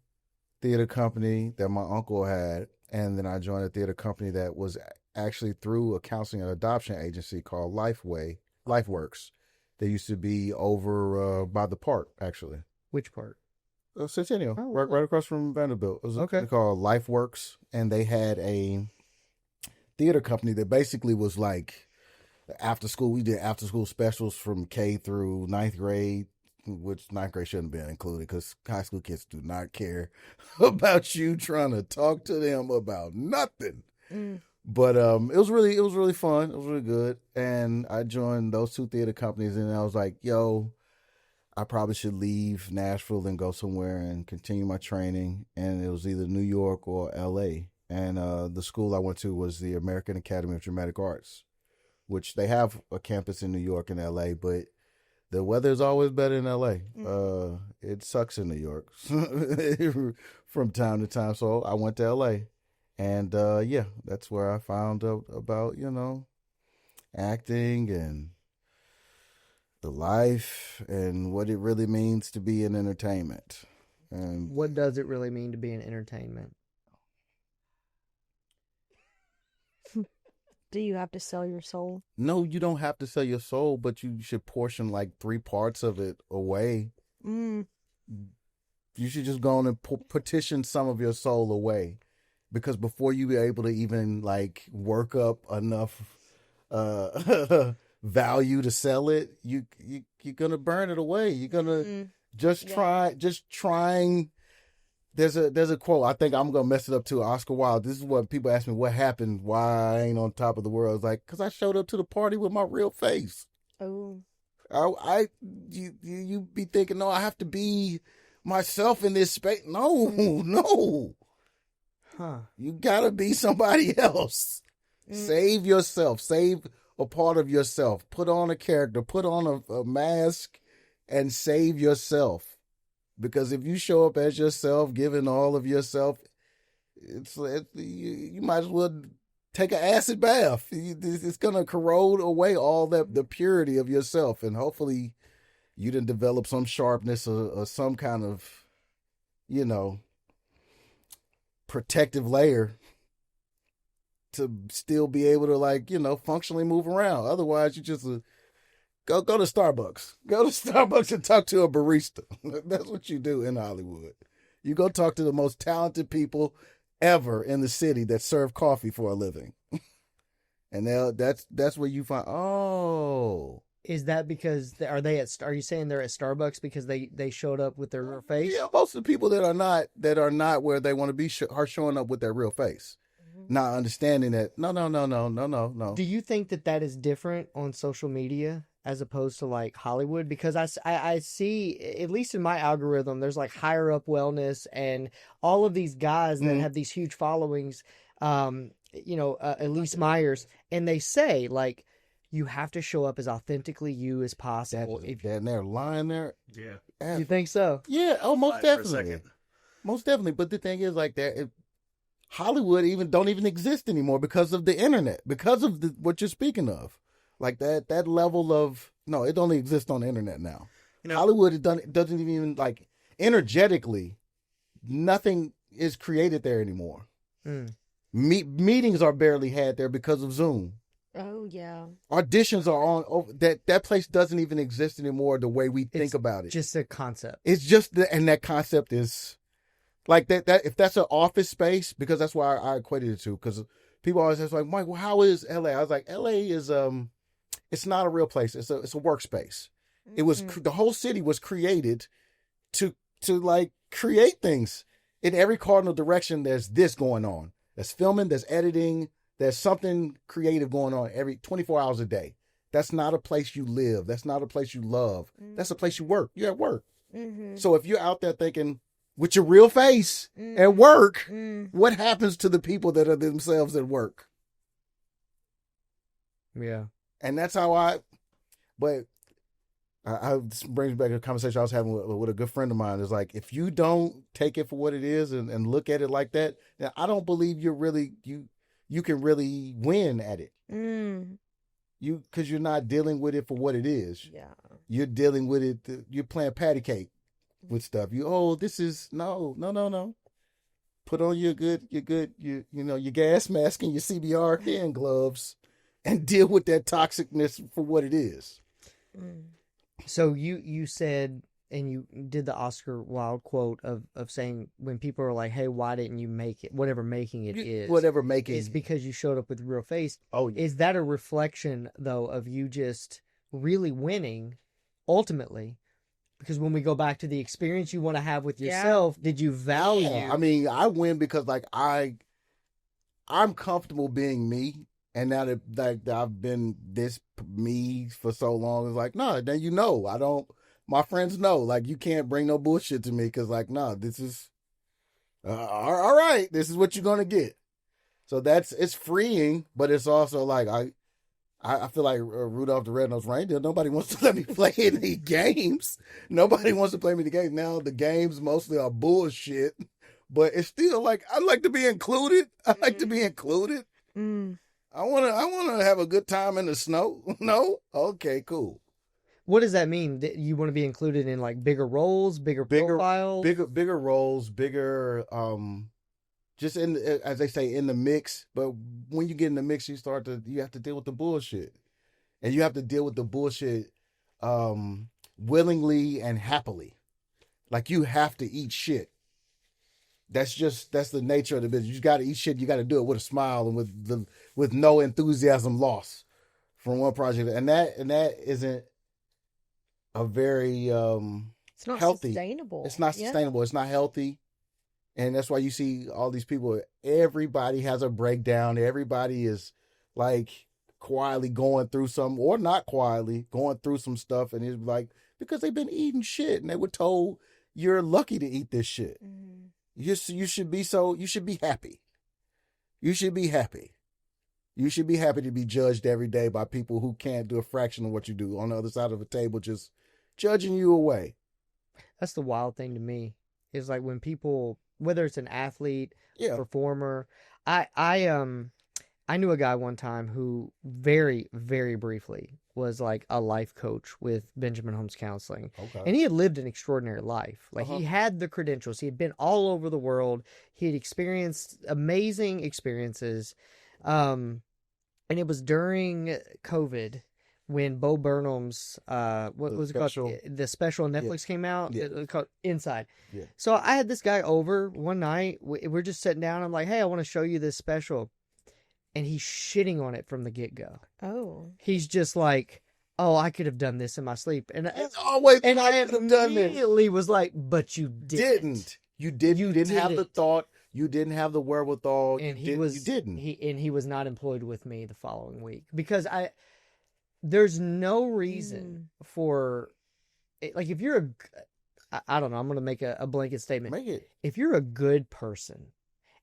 theater company that my uncle had, and then I joined a theater company that was actually through a counseling and adoption agency called LifeWorks. They used to be over by the park, actually. Which part? Centennial, Oh, right across from Vanderbilt. It was Okay. called LifeWorks, and they had a theater company that basically was like after school. We did after school specials from K through 9th grade, which 9th grade shouldn't have been included because high school kids do not care about you trying to talk to them about nothing. Mm. But it was really fun. It was really good, and I joined those 2 theater companies, and I was like, yo, I probably should leave Nashville and go somewhere and continue my training. And it was either New York or LA. And the school I went to was the American Academy of Dramatic Arts, which they have a campus in New York and LA, but the weather is always better in LA. It sucks in New York from time to time. So I went to LA. And yeah, that's where I found out about, acting and the life and what it really means to be in entertainment. And What does it really mean to be in entertainment? Do you have to sell your soul? no, you don't have to sell your soul, but you should portion like 3 parts of it away. Mm. You should just go on and petition some of your soul away, because before you be able to even like work up enough value to sell it, you're gonna burn it away. You're gonna trying. There's a quote. I think I'm gonna mess it up too. Oscar Wilde. This is what people ask me. What happened? Why I ain't on top of the world? It's like, because I showed up to the party with my real face. Oh. You be thinking, no, I have to be myself in this space. No. Huh. You gotta be somebody else. Save yourself. Save a part of yourself. Put on a character. Put on a mask and save yourself. Because if you show up as yourself, giving all of yourself, you might as well take an acid bath. It's gonna corrode away all the purity of yourself, and hopefully, you didn't develop some sharpness or some kind of, protective layer to still be able to functionally move around. Otherwise, you just go to Starbucks. Go to Starbucks and talk to a barista. That's what you do in Hollywood. You go talk to the most talented people ever in the city that serve coffee for a living. And that's where you find, Is that because are you saying they're at Starbucks because they showed up with their real face? yeah, most of the people that are not where they want to be are showing up with their real face. not understanding that no. Do you think that is different on social media as opposed to like Hollywood? Because I see, at least in my algorithm, there's like higher up wellness and all of these guys that have these huge followings, Elise Myers, and they say like, you have to show up as authentically you as possible. And they're lying there. Yeah. You think so? Yeah. Oh, most definitely. Most definitely. But the thing is like that, Hollywood don't even exist anymore because of the internet, because of what you're speaking of. Like that level of, no, it only exists on the internet now. Hollywood doesn't even like energetically, nothing is created there anymore. Meetings are barely had there because of Zoom. Oh yeah. Auditions are on that place doesn't even exist anymore the way we think about it. Just a concept. It's just and that concept is like that if that's an office space, because that's why I equated it to, because people always ask like, Mike, well, how is LA? I was like, LA is it's not a real place. It's a workspace. It was the whole city was created to like create things in every cardinal direction. There's this going on. There's filming, there's editing, there's something creative going on every 24 hours a day. That's not a place you live. That's not a place you love. That's a place you work. You're at work. So if you're out there thinking with your real face at work, what happens to the people that are themselves at work? Yeah. And that's how this brings back a conversation I was having with a good friend of mine. Is like, if you don't take it for what it is and look at it like that, then I don't believe you're really, you can really win at it. Because you're not dealing with it for what it is. Yeah. You're dealing with it. You're playing patty cake with stuff. This is no. Put on your gas mask and your CBR hand gloves and deal with that toxicness for what it is. So you said, and you did the Oscar Wilde quote of saying, when people are like, hey, why didn't you make it? Whatever making it is. Whatever making is because you showed up with real face. Oh, yeah. Is that a reflection, though, of you just really winning ultimately? Because when we go back to the experience you want to have with yourself, did you value? Yeah. I mean, I win because like I'm comfortable being me. And now that I've been this me for so long, it's like, no, then my friends know, like, you can't bring no bullshit to me, because like, no, this is, all right, this is what you're going to get. So it's freeing, but it's also like, I feel like Rudolph the Red-Nosed Reindeer. Nobody wants to let me play any games. Nobody wants to play me the games. Now the games mostly are bullshit, but it's still like, I like to be included. I like to be included. I want to have a good time in the snow. No? Okay, cool. What does that mean? You want to be included in like bigger roles, bigger profiles? Bigger roles, bigger, just as they say, in the mix. But when you get in the mix, you have to deal with the bullshit. And you have to deal with the bullshit willingly and happily. Like, you have to eat shit. That's the nature of the business. You got to eat shit. You got to do it with a smile and with no enthusiasm lost from one project. And that isn't a very it's not healthy. Sustainable. It's not sustainable. It's not healthy. And that's why you see all these people. Everybody has a breakdown. Everybody is like quietly going through some, or not quietly going through some stuff. And it's like, because they've been eating shit and they were told, you're lucky to eat this shit. You should be happy. You should be happy. You should be happy to be judged every day by people who can't do a fraction of what you do on the other side of a table, just judging you away. That's the wild thing to me. Is like when people, whether it's an athlete, performer, I knew a guy one time who very, very briefly was like a life coach with Benjamin Holmes Counseling. Okay. And he had lived an extraordinary life. Like he had the credentials. He had been all over the world. He had experienced amazing experiences. And it was during COVID when Bo Burnham's, what was it called? The special on Netflix came out. It was called Inside. Yeah. So I had this guy over one night. We're just sitting down. I'm like, hey, I want to show you this special. And he's shitting on it from the get-go. Oh. He's just like, oh, I could have done this in my sleep. And it's always, I immediately was like, but you didn't. You didn't have the thought. You didn't have the wherewithal. And you didn't. He was not employed with me the following week because there's no reason for, like, if you're I don't know, I'm going to make a blanket statement. Make it. If you're a good person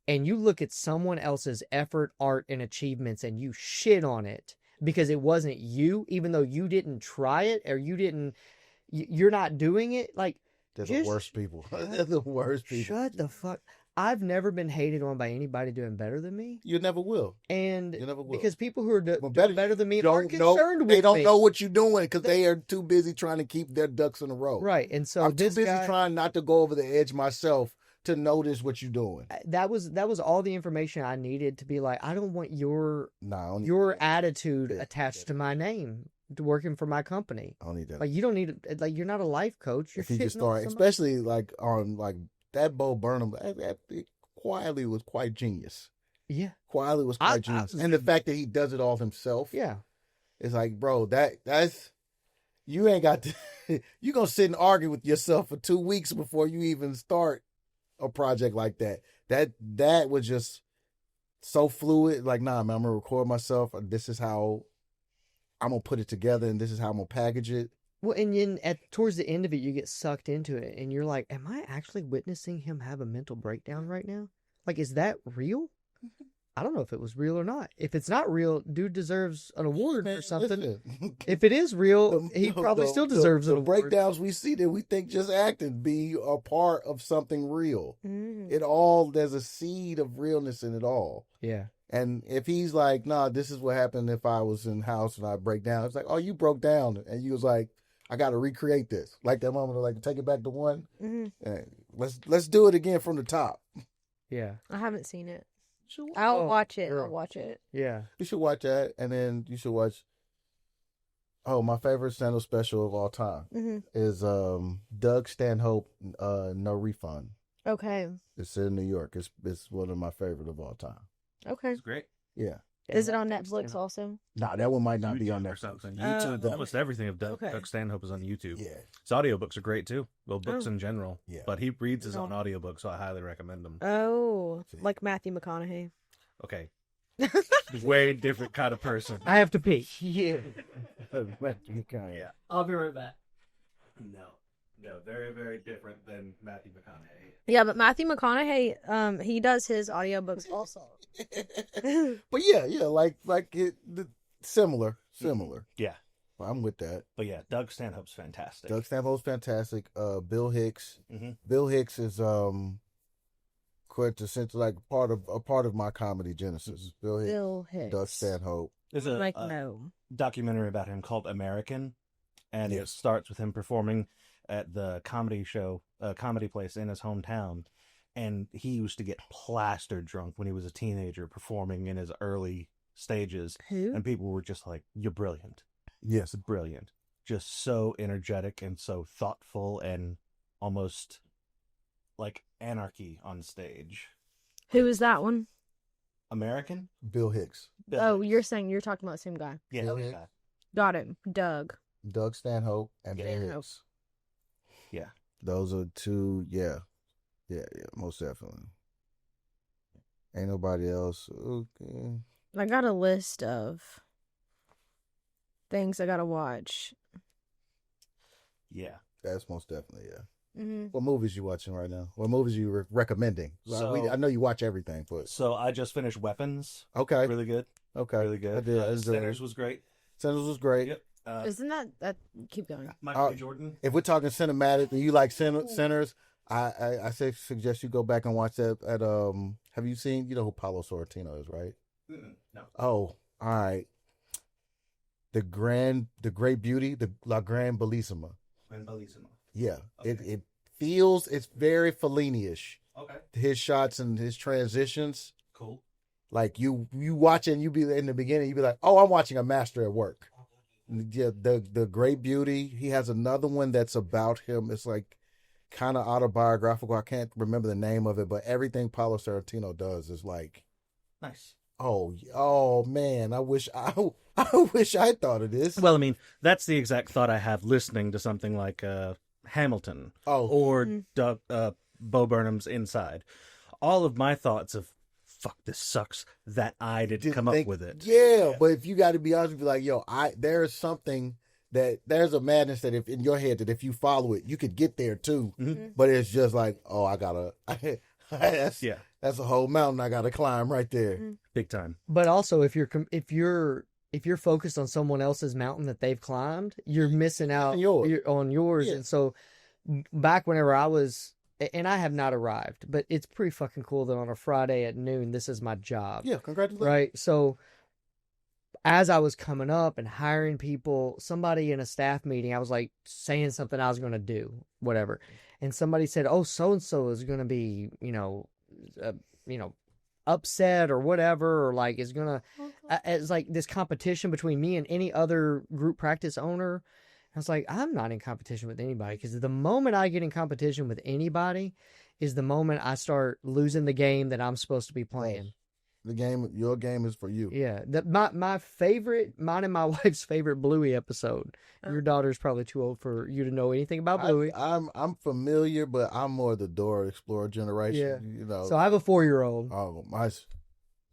and you look at someone else's effort, art, and achievements and you shit on it because it wasn't you, even though you didn't try it or you're not doing it, like, they're the worst people. They're the worst people. Shut the fuck. I've never been hated on by anybody doing better than me. You never will. And you never will. Because people who are doing better than me aren't know, concerned with me. They don't know what you're doing because they are too busy trying to keep their ducks in a row. Right. And so I'm too busy trying not to go over the edge myself to notice what you're doing. That was all the information I needed to be like, I don't want your attitude attached to my name, to working for my company. I don't need that. Like, you don't need, like, you're not a life coach. You're if you just start, especially like on like that Bo Burnham, quietly was quite genius. Yeah, quietly was quite genius, and the fact that he does it all himself. Yeah, it's like, bro, that's you ain't got to. You gonna sit and argue with yourself for 2 weeks before you even start a project like that. That was just so fluid. Like, nah, man, I'm gonna record myself. This is how I'm gonna put it together, and this is how I'm gonna package it. Well, and then towards the end of it, you get sucked into it, and you're like, am I actually witnessing him have a mental breakdown right now? Like, is that real? I don't know if it was real or not. If it's not real, dude deserves an award or something. If it is real, he probably still deserves an award. The breakdowns we see that we think just acting be a part of something real. There's a seed of realness in it all. Yeah. And if he's like, nah, this is what happened if I was in house and I break down. It's like, oh, you broke down. And you was like, I got to recreate this. Like that moment of like, take it back to one. And let's do it again from the top. Yeah. I haven't seen it. I'll watch it. Girl. I'll watch it. Yeah. You should watch that. And then you should watch, my favorite stand-up special of all time is Doug Stanhope, No Refund. Okay. It's in New York. It's one of my favorite of all time. Okay. It's great. Yeah. Is it on Netflix also? Nah, that one might not YouTube be on or Netflix. something. YouTube, almost everything of Doug Stanhope is on YouTube. Yeah. His audiobooks are great too. Well, books in general. Yeah. But he reads his own audiobook, so I highly recommend them. Oh, like Matthew McConaughey. Okay. Way different kind of person. I have to pee. Yeah. I'll be right back. No, very, very different than Matthew McConaughey. Yeah, but Matthew McConaughey, he does his audiobooks also. But yeah, like similar. Yeah. Well, I'm with that. But yeah, Doug Stanhope's fantastic. Doug Stanhope's fantastic. Bill Hicks. Mm-hmm. Bill Hicks is quintessential, like a part of my comedy genesis. Bill Hicks. Doug Stanhope. There's a documentary about him called American, and it starts with him performing at the comedy place in his hometown. And he used to get plastered drunk when he was a teenager performing in his early stages. Who? And people were just like, you're brilliant. Yes. Brilliant. Just so energetic and so thoughtful and almost like anarchy on stage. Who is that one? American? Bill Hicks. You're talking about the same guy. Yeah. Bill Hicks. Got it. Doug Stanhope and Bill Hicks. Yeah. Those are two, yeah, most definitely. Ain't nobody else. Okay. I got a list of things I gotta watch. Yeah. That's most definitely, yeah. Mm-hmm. What movies you watching right now? What movies you recommending? I know you watch everything, but... So I just finished Weapons. Okay. Really good. Okay. Really good. I did. Sinners was great. Sinners was great. Yep. Isn't that keep going? Michael B. Jordan. If we're talking cinematic and you like Sinners, I suggest you go back and watch that at have you seen, you know who Paolo Sorrentino is, right? No. Oh, all right. The Great Beauty, the La Gran Bellissima. Gran Bellissima. Yeah. Okay. It's very Fellini-ish. Okay. His shots and his transitions. Cool. Like you watch it and you be in the beginning, you be like, oh, I'm watching a master at work. Yeah, the Great Beauty. He has another one that's about him. It's like kind of autobiographical. I can't remember the name of it, but everything Paolo Sorrentino does is like, nice. Oh man, I wish I thought of this. Well, I mean, that's the exact thought I have listening to something like Hamilton or Bo Burnham's Inside. all of my thoughts of fuck, this sucks, that I didn't come up with it. Yeah, but if you got to be honest, be like, yo, there's something there's a madness that if in your head that if you follow it, you could get there too. But it's just like, oh, I gotta. That's a whole mountain I gotta climb right there. Big time. But also, if you're focused on someone else's mountain that they've climbed, you're missing out on yours. Yeah. And so, back whenever I was, and I have not arrived, but it's pretty fucking cool that on a Friday at noon, this is my job. Yeah, congratulations. Right. So, as I was coming up and hiring people, somebody in a staff meeting, I was like saying something I was going to do, whatever. And somebody said, oh, so-and-so is going to be, upset or whatever, or like is going to, it's like this competition between me and any other group practice owner. I was like, I'm not in competition with anybody, because the moment I get in competition with anybody is the moment I start losing the game that I'm supposed to be playing. Your game is for you. Yeah. Mine and my wife's favorite Bluey episode. Your daughter's probably too old for you to know anything about Bluey. I'm familiar, but I'm more the Dora Explorer generation. Yeah. So I have a 4-year-old. Oh,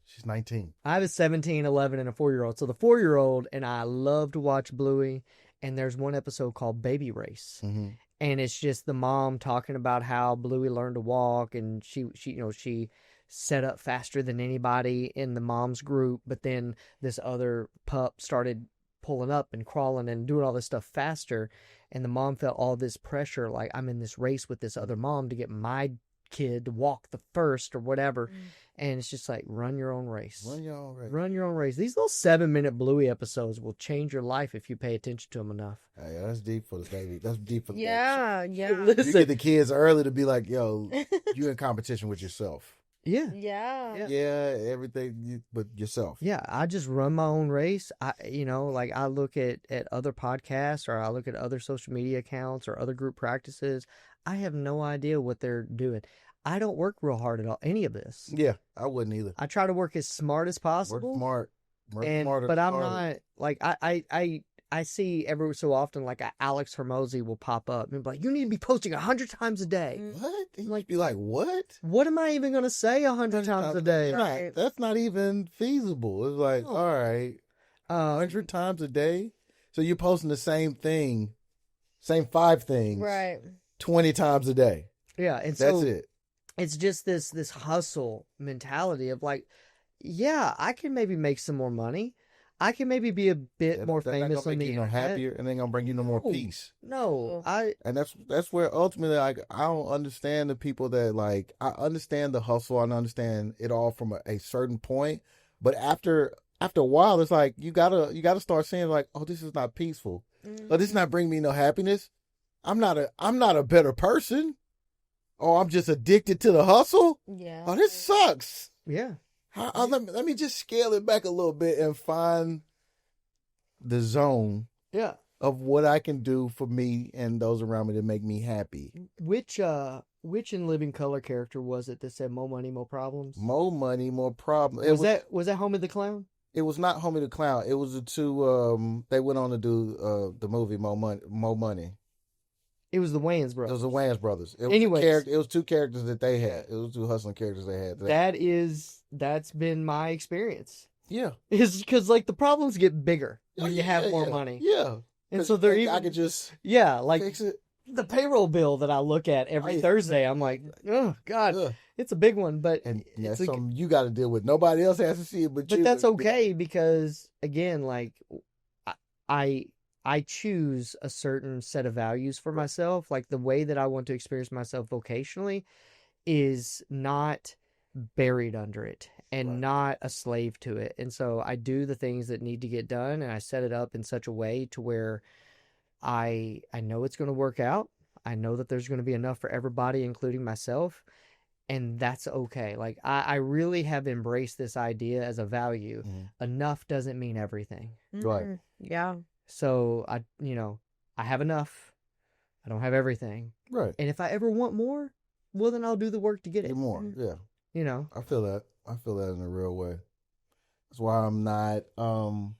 she's 19. I have a 17, 11, and a 4-year-old. So the 4-year-old and I love to watch Bluey. And there's one episode called Baby Race. Mm-hmm. And it's just the mom talking about how Bluey learned to walk, and she set up faster than anybody in the mom's group, but then this other pup started pulling up and crawling and doing all this stuff faster, and the mom felt all this pressure, like I'm in this race with this other mom to get my kid to walk the first or whatever. And it's just like, run your own race. Run your own race. These little 7-minute Bluey episodes will change your life if you pay attention to them enough. Hey, that's deep for the baby. That's deep for the baby. Yeah. You get the kids early to be like, yo, you in competition with yourself. Yeah. Everything but yourself. Yeah, I just run my own race. I look at other podcasts, or I look at other social media accounts or other group practices. I have no idea what they're doing. I don't work real hard at all, any of this. Yeah, I wouldn't either. I try to work as smart as possible. Work smart. But I'm not, like, I see every so often, like, Alex Hermosi will pop up and be like, you need to be posting 100 times a day. What? Like, be like, what? What am I even going to say 100 times a day? Right. That's not even feasible. It's like, all right, 100 times a day? So you're posting the same thing, same 5 things. Right. 20 times a day. Yeah. And that's it. It's just this hustle mentality of like, yeah, I can maybe make some more money. I can maybe be a bit more famous on the internet. Happier, and ain't gonna bring you no more peace. No, and that's where ultimately, like, I don't understand the people that, like, I understand the hustle, I understand it all from a certain point, but after a while, it's like you gotta start saying, like, oh, this is not peaceful. Oh, this is not bringing me no happiness. I'm not a better person. Oh, I'm just addicted to the hustle. Yeah. Oh, this sucks. Yeah. Let me just scale it back a little bit and find the zone of what I can do for me and those around me to make me happy. Which In Living Color character was it that said "More money, more problems"? More money, more problems. Was that Homie the Clown? It was not Homie the Clown. It was the two. They went on to do the movie More Money. It was the Wayans brothers. It was the Wayans brothers. Anyways, it was 2 characters that they had. It was 2 hustling characters they had. That's been my experience. Yeah, is because, like, the problems get bigger when you have more money. Yeah, and so they're even. I could just like fix it. The payroll bill that I look at every Thursday. I'm like, oh God, it's a big one, but it's something you got to deal with. Nobody else has to see it, but you. But that's okay, because again, like, I choose a certain set of values for myself. Like, the way that I want to experience myself vocationally is not buried under it and not a slave to it. And so I do the things that need to get done, and I set it up in such a way to where I know it's going to work out. I know that there's going to be enough for everybody, including myself. And that's okay. Like, I really have embraced this idea as a value. Enough doesn't mean everything. Right. Yeah. So I have enough. I don't have everything. Right. And if I ever want more, well, then I'll do the work to get it. Get more. Yeah. You know. I feel that. I feel that in a real way. That's why I'm not. I'm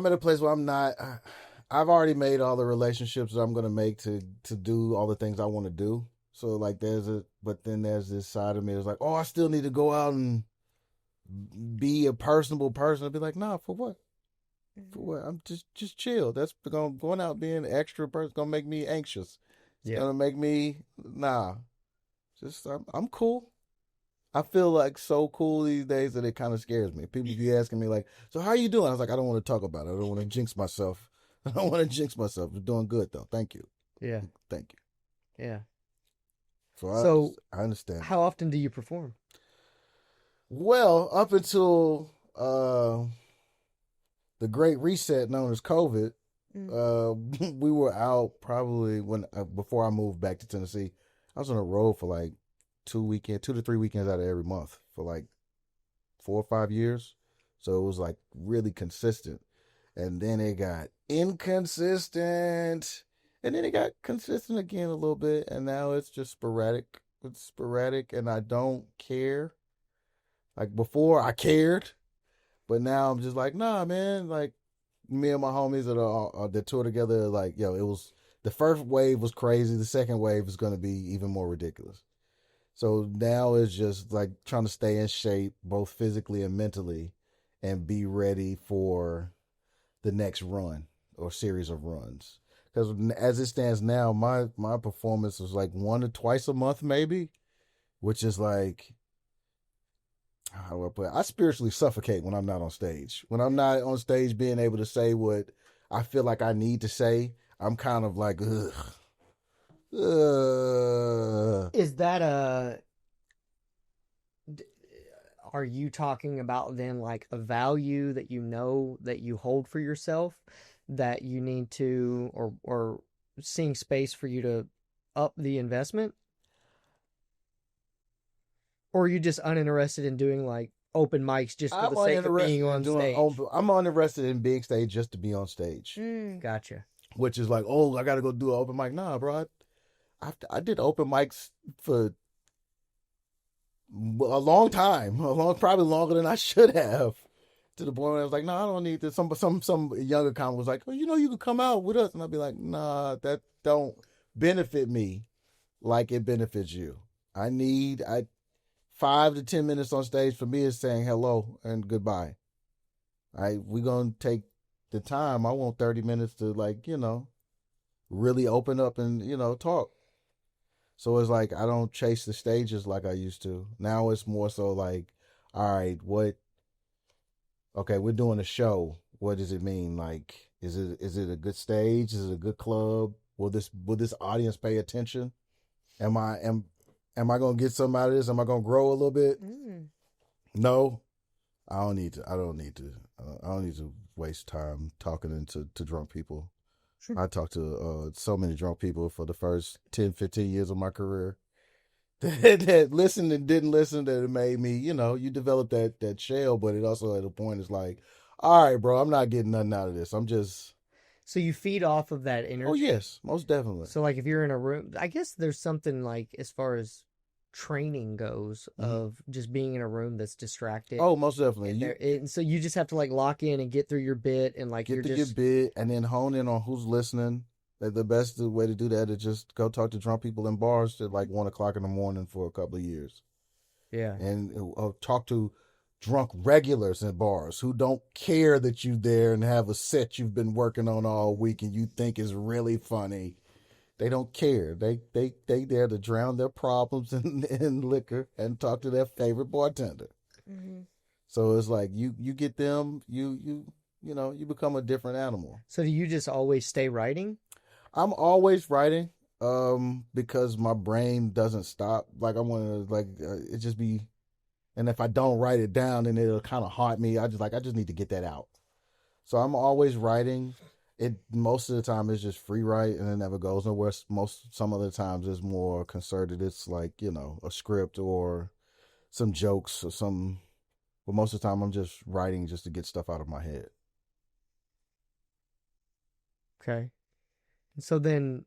at a place where I'm not. I've already made all the relationships that I'm going to make to do all the things I want to do. So like but then there's this side of me that's like, oh, I still need to go out and be a personable person. I'd be like, nah, for what? For what? I'm just chill. That's going out being an extra person gonna make me anxious. It's gonna make me Just I'm cool. I feel like so cool these days that it kind of scares me. People be asking me like, "So how you doing?" I was like, "I don't want to talk about it. I don't want to jinx myself. I don't want to jinx myself. I'm doing good though. Thank you. Yeah. Thank you." Yeah. So I understand. How often do you perform? Well, up until the Great Reset, known as COVID, we were out probably before I moved back to Tennessee. I was on the road for like 2 to 3 weekends out of every month for like 4 or 5 years. So it was like really consistent. And then it got inconsistent. And then it got consistent again a little bit. And now it's just sporadic. It's sporadic and I don't care. Like before I cared. But now I'm just like, nah, man. Like me and my homies that tour together, like, yo, it was, the first wave was crazy. The second wave is going to be even more ridiculous. So now it's just like trying to stay in shape, both physically and mentally, and be ready for the next run or series of runs. Because as it stands now, my performance is like 1 to twice a month, maybe, which is like, how do I put it? I spiritually suffocate when I'm not on stage. When I'm not on stage being able to say what I feel like I need to say, I'm kind of like, ugh. Is that are you talking about then like a value that you know that you hold for yourself that you need to, or seeing space for you to up the investment? Or are you just uninterested in doing like open mics just for the sake of being on stage? I'm uninterested in being stage just to be on stage. Gotcha. Which is like, oh, I got to go do an open mic. Nah, bro. I did open mics for a long time, probably longer than I should have. To the point where I was like, no, I don't need this. Some younger comic was like, oh, you can come out with us, and I'd be like, nah, that don't benefit me like it benefits you. I 5 to 10 minutes on stage for me is saying hello and goodbye. We gonna take the time. I want 30 minutes to really open up and talk. So it's like I don't chase the stages like I used to. Now it's more so like, all right, okay, we're doing a show. What does it mean? Like, is it a good stage? Is it a good club? Will this audience pay attention? Am I gonna get something out of this? Am I gonna grow a little bit? No, I don't need to. I don't need to waste time talking to drunk people. I talked to so many drunk people for the first 10, 15 years of my career that listened and didn't listen, that it made me, you develop that shell, but it also at a point is like, all right, bro, I'm not getting nothing out of this. I'm just... So you feed off of that energy? Oh, yes, most definitely. So like if you're in a room, I guess there's something like as far as training goes of just being in a room that's distracted. Oh, most definitely. And so you just have to like lock in and get through your bit and like your bit and then hone in on who's listening. The best way to do that is just go talk to drunk people in bars at like 1:00 in the morning for a couple of years. Yeah. And talk to drunk regulars in bars who don't care that you're there and have a set you've been working on all week and you think is really funny. They don't care. They there to drown their problems in liquor and talk to their favorite bartender. Mm-hmm. So it's like you get them, you become a different animal. So do you just always stay writing? I'm always writing because my brain doesn't stop. Like I want to it just be, and if I don't write it down, then it'll kind of haunt me. I just need to get that out. So I'm always writing. It most of the time is just free write and it never goes nowhere. Some other times it's more concerted. It's like, a script or some jokes or some, but most of the time I'm just writing just to get stuff out of my head. Okay. So then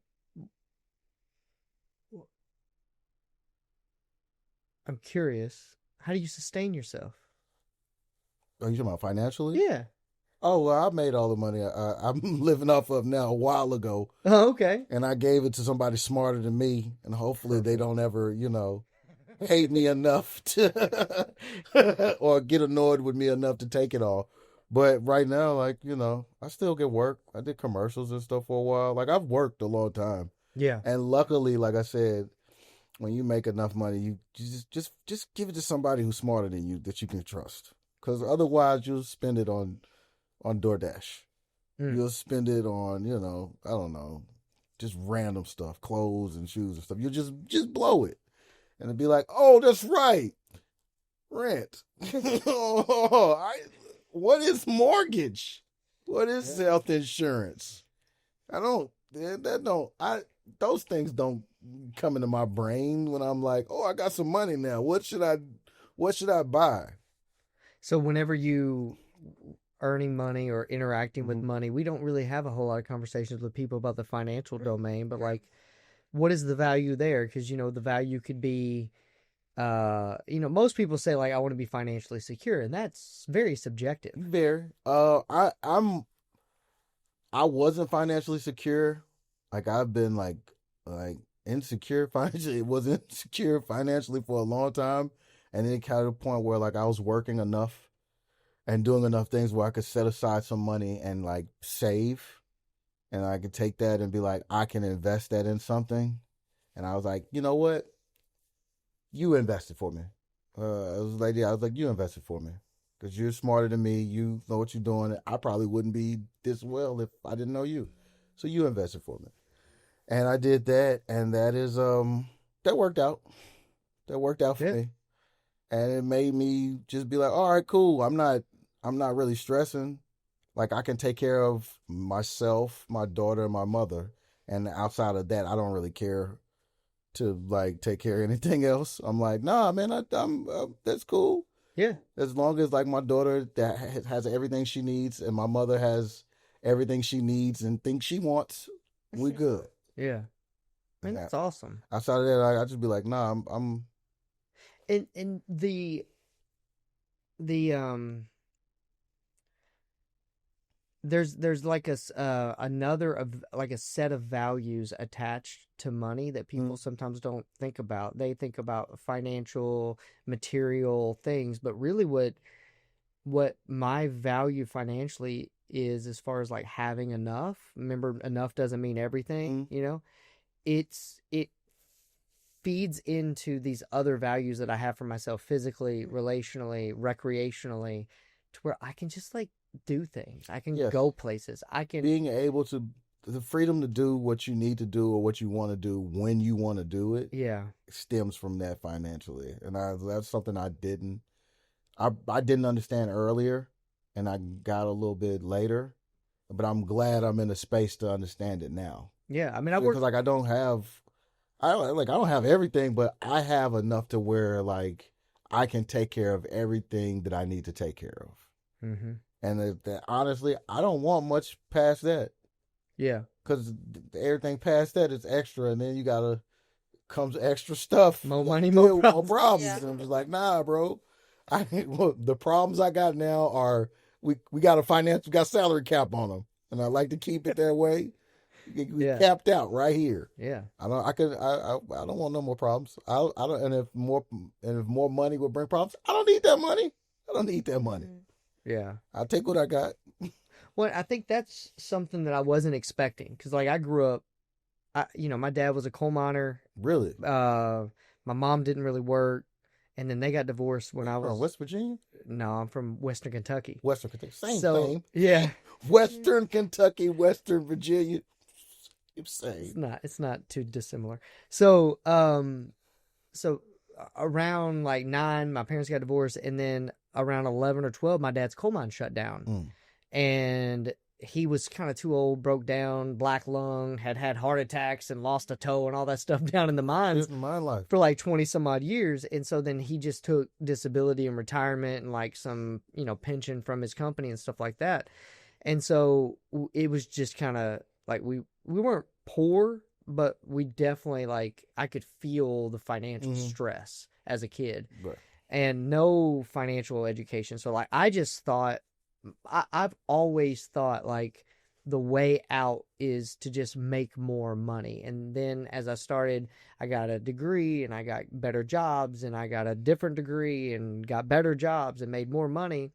I'm curious, how do you sustain yourself? Are you talking about financially? Yeah. Oh, well, I made all the money I'm living off of now a while ago. Oh, okay. And I gave it to somebody smarter than me. And hopefully they don't ever, hate me enough to or get annoyed with me enough to take it all. But right now, like, I still get work. I did commercials and stuff for a while. Like, I've worked a long time. Yeah. And luckily, like I said, when you make enough money, you just give it to somebody who's smarter than you that you can trust. Because otherwise, you'll spend it on DoorDash. You'll spend it on, I don't know, just random stuff, clothes and shoes and stuff. You'll just blow it. And it'd be like, oh, that's right. Rent. What is mortgage? What is health insurance? Those things don't come into my brain when I'm like, oh, I got some money now. What should I buy? So whenever you earning money or interacting with money, we don't really have a whole lot of conversations with people about the financial domain, but like, what is the value there? Because, the value could be, most people say like, I want to be financially secure, and that's very subjective. Very. I wasn't financially secure. Like, I've been like insecure financially. It was insecure financially for a long time. And then it got to the point where like I was working enough and doing enough things where I could set aside some money and like save. And I could take that and be like, I can invest that in something. And I was like, you know what? You invested for me. I was like, you invested for me. Because you're smarter than me. You know what you're doing. I probably wouldn't be this well if I didn't know you. So you invested for me. And I did that. And that is, that worked out. That worked out for me. And it made me just be like, all right, cool. I'm not really stressing. Like, I can take care of myself, my daughter, and my mother. And outside of that, I don't really care to, like, take care of anything else. I'm like, nah, man, I'm that's cool. Yeah. As long as, like, my daughter that has everything she needs and my mother has everything she needs and thinks she wants, we good. Yeah. Man, that's awesome. Outside of that, I just be like, nah, I'm... And the there's like another of like a set of values attached to money that people sometimes don't think about. They think about financial, material things, but really what my value financially is, as far as like having enough. Remember, enough doesn't mean everything. It feeds into these other values that I have for myself physically, relationally, recreationally, to where I can just like do things. I can go places. I can being able to the freedom to do what you need to do or what you want to do when you want to do it. Yeah, stems from that financially, and that's something I didn't understand earlier, and I got a little bit later, but I'm glad I'm in a space to understand it now. Yeah, I mean, because like I don't have everything, but I have enough to where like I can take care of everything that I need to take care of. Mm-hmm. And honestly, I don't want much past that. Yeah, because everything past that is extra, and then comes extra stuff, more money, more problems. Yeah. And I'm just like, nah, bro. The problems I got now are we got salary cap on them, and I like to keep it that way. We capped out right here. Yeah. I don't want no more problems. And if more money would bring problems, I don't need that money. Yeah. I'll take what I got. Well, I think that's something that I wasn't expecting, because like I grew up, my dad was a coal miner. Really? My mom didn't really work, and then they got divorced when I was from West Virginia. No, I'm from Western Kentucky. Same thing. Yeah. Western Kentucky, Western Virginia. It's not too dissimilar. So around like 9, my parents got divorced, and then around 11 or 12, my dad's coal mine shut down. And he was kind of too old, broke down, black lung, had heart attacks and lost a toe and all that stuff down in the mines my life for like 20 some odd years. And so then he just took disability and retirement and like some, pension from his company and stuff like that. And so it was just kind of like, we weren't poor, but we definitely like, I could feel the financial stress as a kid. Right. And no financial education. So like, I just thought I've always thought like the way out is to just make more money. And then as I got a degree and I got better jobs and I got a different degree and got better jobs and made more money.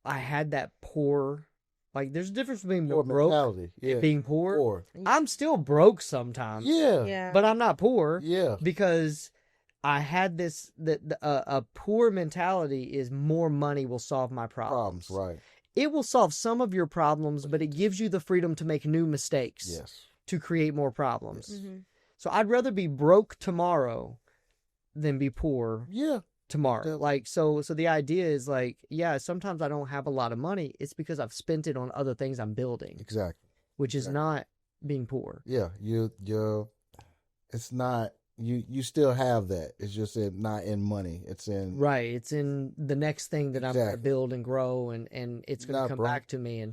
I had that poor, like there's a difference between Poor broke mentality. Yeah. and being poor. Poor. I'm still broke sometimes. Yeah. Yeah. But I'm not poor. Yeah. Because I had this, a poor mentality is more money will solve my problems. Right. It will solve some of your problems, but it gives you the freedom to make new mistakes. Yes. To create more problems. Mm-hmm. So I'd rather be broke tomorrow than be poor Yeah. tomorrow. Yeah. Like, so the idea is like, yeah, sometimes I don't have a lot of money. It's because I've spent it on other things I'm building, Exactly. which is not being poor. Yeah. It's not, you still have that. It's just not in money. It's in. Right. It's in the next thing that I'm going to Exactly. build and grow and it's going to Not come broke. back to me.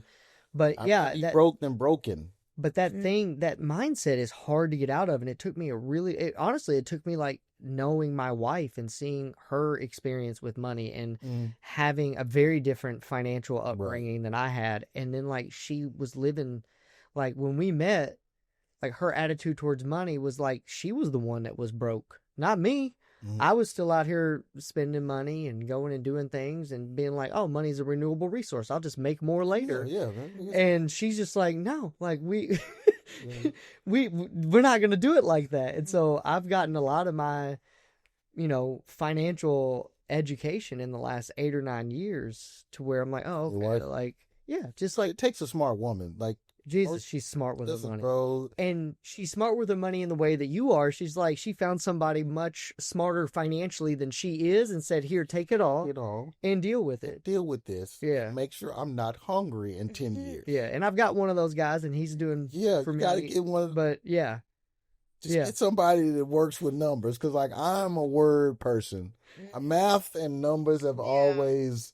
But I'd yeah, rather be that, broke than broken. but that thing, that mindset is hard to get out of. And it took me honestly, it took me like knowing my wife and seeing her experience with money and having a very different financial upbringing than I had. And then like she was living, like when we met, like her attitude towards money was like she was the one that was broke, not me. I was still out here spending money and going and doing things and being like, oh, money's a renewable resource. I'll just make more later. Yeah. Man. And she's just like, no, like we're not going to do it like that. And so I've gotten a lot of my, financial education in the last 8 or 9 years to where I'm like, oh, okay. What? Like, yeah, just like It takes a smart woman. Like, Jesus, she's smart with her listen, money. bro. And she's smart with her money in the way that you are. She's like, she found somebody much smarter financially than she is and said, here, take it all and deal with it. Deal with this. Yeah. Make sure I'm not hungry in 10 years. Yeah. And I've got one of those guys and he's doing for you me. gotta get one. But yeah. Just get somebody that works with numbers. Because, like, I'm a word person. Math and numbers have always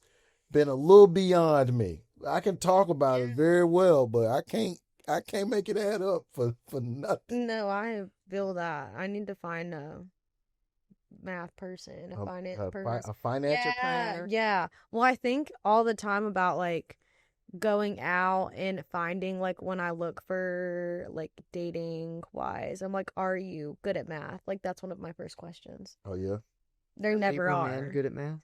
been a little beyond me. I can talk about it very well, but I can't make it add up for nothing. No, I feel that. I need to find a math person, a finance person. A financial planner. Yeah. Well, I think all the time about like going out and finding like when I look for like dating wise, I'm like, are you good at math? Like that's one of my first questions. Oh, yeah? There never April, are. Man, good at math.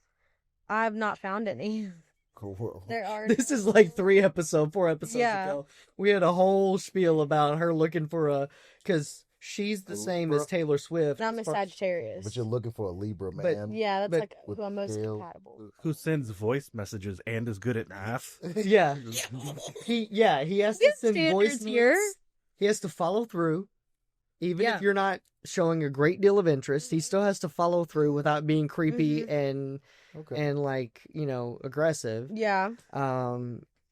I've not found any. Cool. There are. This is like 4 episodes Yeah. ago. We had a whole spiel about her looking for because she's the same as Taylor Swift. I'm a Sagittarius. But you're looking for a Libra, But- man. Yeah, that's But- like who I'm most Scale. compatible. Who sends voice messages and is good at math? Yeah. He has to send voice standards here. notes. He has to follow through. Even Yeah. if you're not showing a great deal of interest, he still has to follow through without being creepy and like, aggressive. Yeah.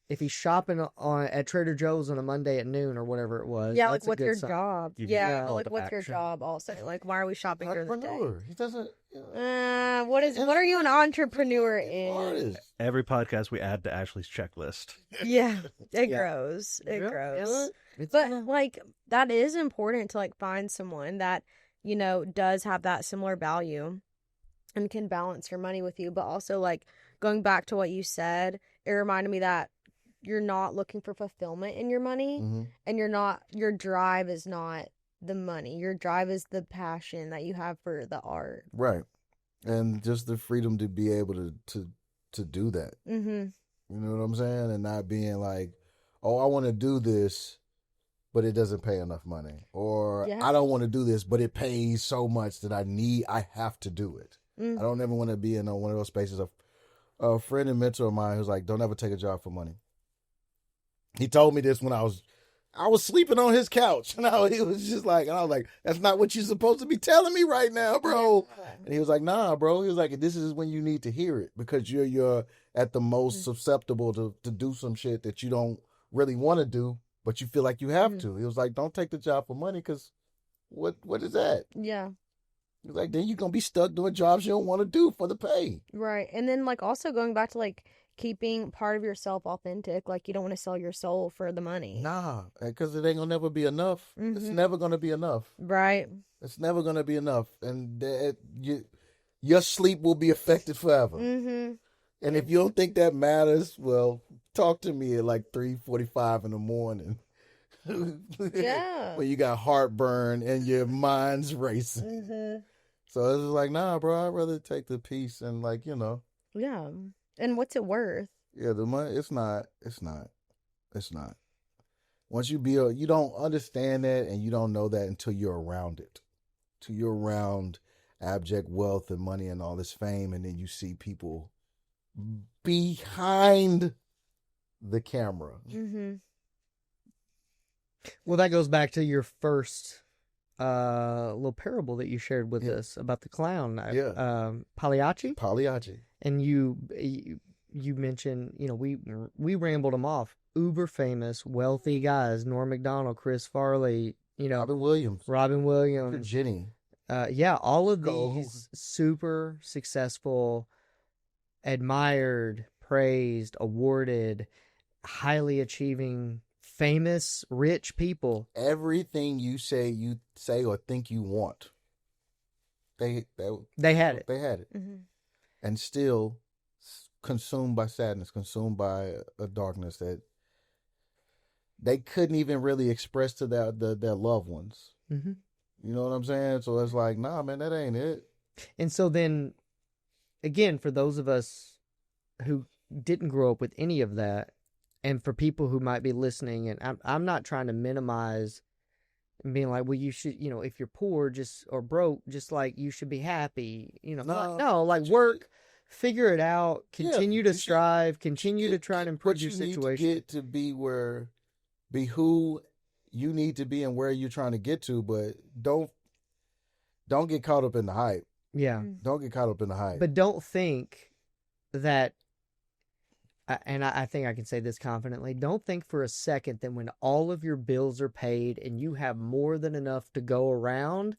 If he's shopping at Trader Joe's on a Monday at noon or whatever it was. Yeah, that's like a what's good your sign. job? You Yeah, get like called what's your action. job also? Like why are we shopping during the day? Entrepreneur. He doesn't. What are you an entrepreneur in? Artist. Every podcast we add to Ashley's checklist. Yeah, it Yeah. grows. It Yeah, grows. It's But gonna- like that is important to like find someone that, does have that similar value and can balance your money with you. But also like going back to what you said, it reminded me that you're not looking for fulfillment in your money and your drive is not the money. Your drive is the passion that you have for the art. Right. And just the freedom to be able to do that. Mm-hmm. You know what I'm saying? And not being like, oh, I want to do this, but it doesn't pay enough money. Or Yeah. I don't want to do this, but it pays so much that I have to do it. Mm. I don't ever want to be in one of those spaces. A friend and mentor of mine who's like, don't ever take a job for money. He told me this when I was sleeping on his couch. And he was just like, and I was like, that's not what you're supposed to be telling me right now, bro. And he was like, nah, bro. He was like, this is when you need to hear it because you're at the most susceptible to do some shit that you don't really want to do, but you feel like you have to. He was like, don't take the job for money because what is that? Yeah. He was like, then you're going to be stuck doing jobs you don't want to do for the pay. Right. And then like also going back to like keeping part of yourself authentic, like you don't want to sell your soul for the money. Nah, because it ain't going to never be enough. It's never going to be enough. Right. It's never going to be enough. And your sleep will be affected forever. Mm-hmm. And if you don't think that matters, well, talk to me at like 3:45 in the morning. Yeah. When you got heartburn and your mind's racing. Mm-hmm. So it's just like, nah, bro, I'd rather take the peace and like, Yeah. And what's it worth? yeah, the money, it's not. Once you don't understand that and you don't know that until you're around it. Till you're around abject wealth and money and all this fame, and then you see people behind the camera. Mm-hmm. Well, that goes back to your first little parable that you shared with us about the clown. Yeah. Pagliacci. Pagliacci. And you mentioned, we rambled them off. Uber famous, wealthy guys: Norm Macdonald, Chris Farley, Robin Williams, Jenny. All of these super successful, admired, praised, awarded, highly achieving, famous, rich people. Everything you say or think you want, they had it. Mm-hmm. And still consumed by sadness, consumed by a darkness that they couldn't even really express to their loved ones. Mm-hmm. You know what I'm saying? So it's like, nah, man, that ain't it. And so then, again, for those of us who didn't grow up with any of that, and for people who might be listening, and I'm not trying to minimize and being like, well, you should, if you're poor or broke, just like you should be happy, work, figure it out, continue to strive, continue to try and improve your situation. You need to get to be who you need to be and where you're trying to get to, but don't get caught up in the hype. Yeah. Don't get caught up in the hype. But don't think that, and I think I can say this confidently, don't think for a second that when all of your bills are paid and you have more than enough to go around,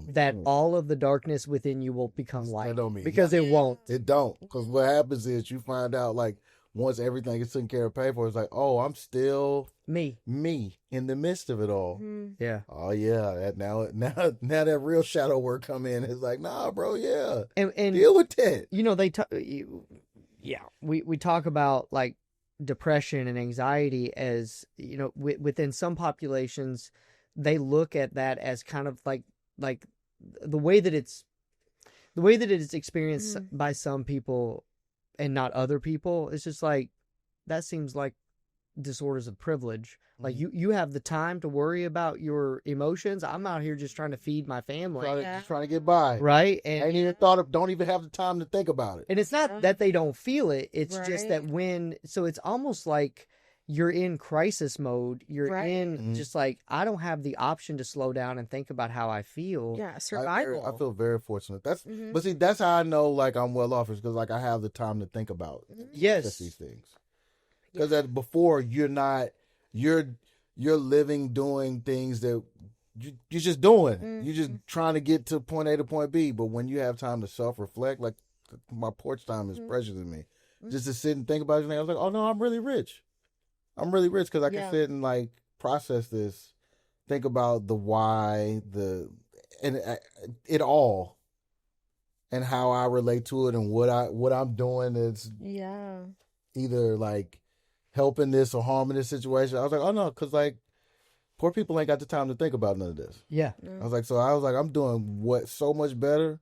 that all of the darkness within you will become light. That don't mean because it won't. It don't. Because what happens is you find out, like, once everything is taken care of, paid for, it's like, oh, I'm still me in the midst of it all. Mm-hmm. Yeah. Oh yeah. Now that real shadow work come in. It's like, nah, bro. Yeah. And deal with that. We talk about like depression and anxiety as, within some populations, they look at that as kind of like the way that it's experienced by some people and not other people. It's just like, that seems like disorders of privilege. Like you have the time to worry about your emotions. I'm out here just trying to feed my family, just trying to get by, right? And ain't even don't even have the time to think about it. And it's not that they don't feel it. It's just that so it's almost like you're in crisis mode. You're in just like, I don't have the option to slow down and think about how I feel. Yeah, survival. I feel very fortunate. But see, that's how I know like I'm well off, is because like I have the time to think about just these things. Because before you're living, doing things that you're just doing. Mm-hmm. You're just trying to get to point A to point B. But when you have time to self-reflect, like my porch time is precious to me. Just to sit and think about it. I was like, oh no, I'm really rich. I'm really rich because I can sit and like process this, think about the why, it all, and how I relate to it, and what I'm doing is either like helping this or harming this situation. I was like, oh no, because like poor people ain't got the time to think about none of this. Yeah. I was like, I'm doing so much better,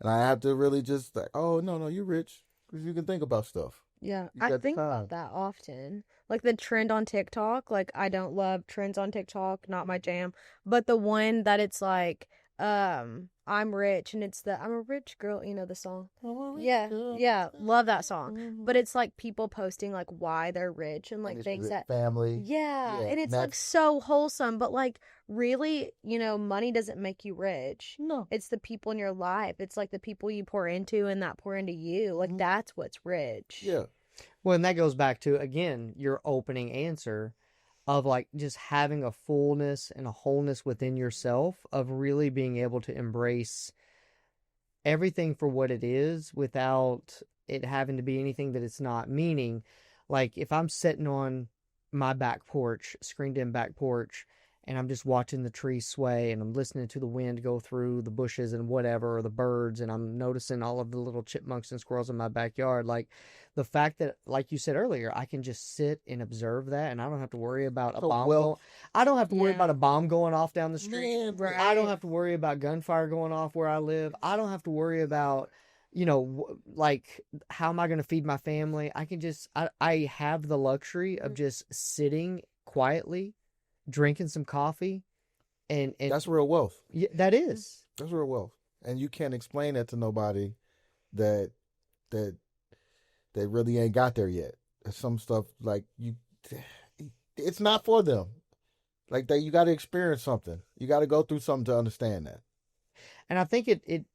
and I have to really just like, oh no, you're rich because you can think about stuff. Yeah, I think about that often. Like the trend on TikTok, like I don't love trends on TikTok, not my jam. But the one that it's like, I'm rich, and it's I'm a rich girl, the song. Yeah, love that song. Mm-hmm. But it's like people posting like why they're rich and like things that family. Yeah, and it's like so wholesome, but like really, money doesn't make you rich. No, it's the people in your life. It's like the people you pour into and that pour into you. Like that's what's rich. Yeah. Well, and that goes back to, again, your opening answer of like just having a fullness and a wholeness within yourself, of really being able to embrace everything for what it is without it having to be anything that it's not. Meaning, like if I'm sitting on my back porch, screened in back porch, and I'm just watching the trees sway, and I'm listening to the wind go through the bushes and whatever, or the birds, and I'm noticing all of the little chipmunks and squirrels in my backyard. Like, the fact that, like you said earlier, I can just sit and observe that, and I don't have to worry about a bomb I don't have to worry about a bomb going off down the street. Man, Right. I don't have to worry about gunfire going off where I live. I don't have to worry about, you know, like, how am I going to feed my family? I can just, I have the luxury of just sitting quietly, drinking some coffee, and That's real wealth. yeah, that is. That's real wealth. And you can't explain that to nobody that they really ain't got there yet. There's some stuff like it's not for them. Like you got to experience something. You got to go through something to understand that. And I think it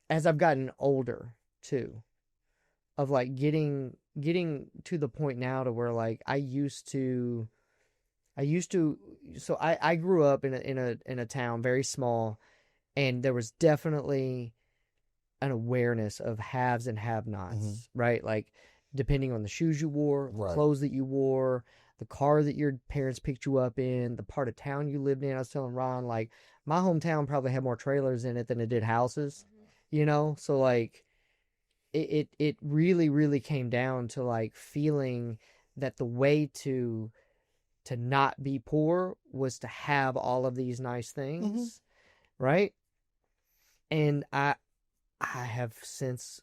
as I've gotten older too, of like getting to the point now to where, like, I used to so I grew up in a town very small, and there was definitely an awareness of haves and have-nots, right? Like, depending on the shoes you wore, the clothes that you wore, the car that your parents picked you up in, the part of town you lived in. I was telling Ron, like, my hometown probably had more trailers in it than it did houses, you know? So, like, it really, really came down to, like, feeling that the way to not be poor was to have all of these nice things, right? And I have since,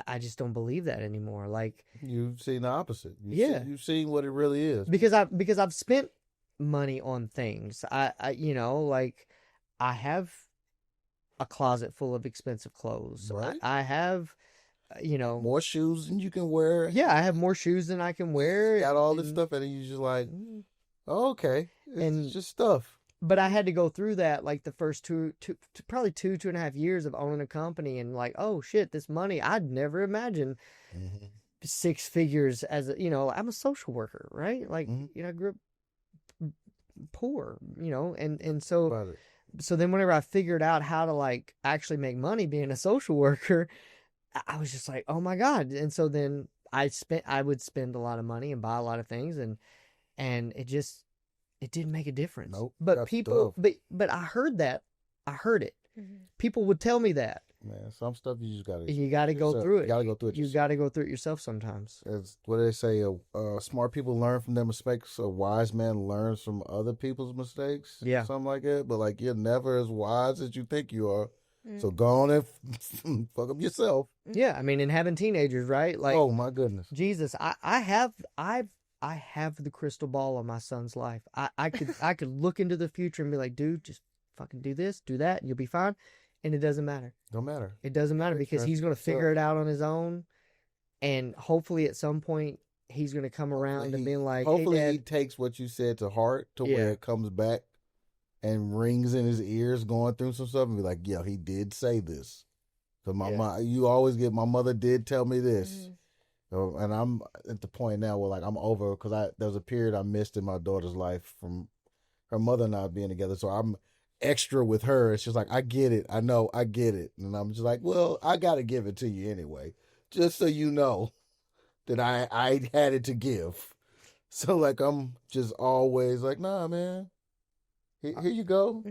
I just don't believe that anymore. Like, You've seen the opposite. You've seen what it really is. because I've spent money on things. I you know, like, I have a closet full of expensive clothes. Right. I have, you know, More shoes than you can wear. yeah, I have more shoes than I can wear. Got all this stuff, and then you just like, oh, okay, it's just stuff. But I had to go through that, like, the first probably 2.5 years of owning a company, and like, oh shit, this money, I'd never imagined 6 figures as a, you know, I'm a social worker, right? Like, you know, I grew up poor, you know, and so then whenever I figured out how to, like, actually make money being a social worker, I was just like, oh my God. And so then I would spend a lot of money and buy a lot of things, and it didn't make a difference. Nope. But people, but I heard that. I heard it. People would tell me that. Man, some stuff you just gotta. You got to go through it. You gotta go through it. You got to go through it yourself sometimes. It's, what do they say? Smart people learn from their mistakes. A wise man learns from other people's mistakes. Yeah. Something like that. But, like, you're never as wise as you think you are. So go on and fuck up yourself. Yeah, I mean, and having teenagers, right? Like, oh my goodness, Jesus, I have the crystal ball on my son's life. I could look into the future and be like, dude, just fucking do this, do that, and you'll be fine. And it doesn't matter. Don't matter. It doesn't matter, because he's going to figure it out on his own, and hopefully at some point he's going to come around and being like, hopefully hey, Dad. he takes what you said to heart, to where it comes back and rings in his ears going through some stuff, and be like, yeah, he did say this. So you always get, my mother did tell me this. And I'm at the point now where, like, I'm over, because there was a period I missed in my daughter's life from her mother not being together. So I'm extra with her. It's just like, I get it. I know, I get it. And I'm just like, well, I got to give it to you anyway, just so you know that I had it to give. So, like, I'm just always like, nah, man, here you go.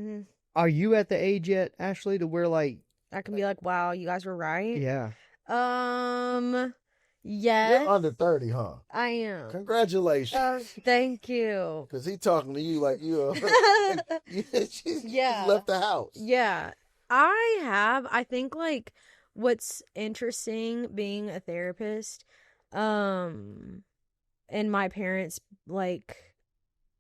Are you at the age yet, Ashley, to where, like, I can be like, wow, you guys were right? Yeah. Yes. You're under 30, huh? I am. Congratulations. Thank you. Because he talking to you like you Yeah. left the house. Yeah. I think, like, what's interesting being a therapist, and my parents, like,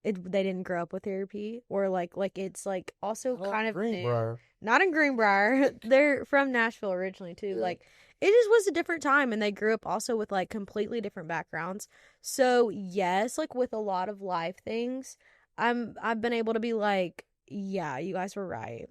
they didn't grow up with therapy, or like it's like also kind of new. Not in Greenbrier. They're from Nashville originally too. Yeah. Like, it just was a different time, and they grew up also with, like, completely different backgrounds. So yes, like, with a lot of life things, I've been able to be like, yeah, you guys were right.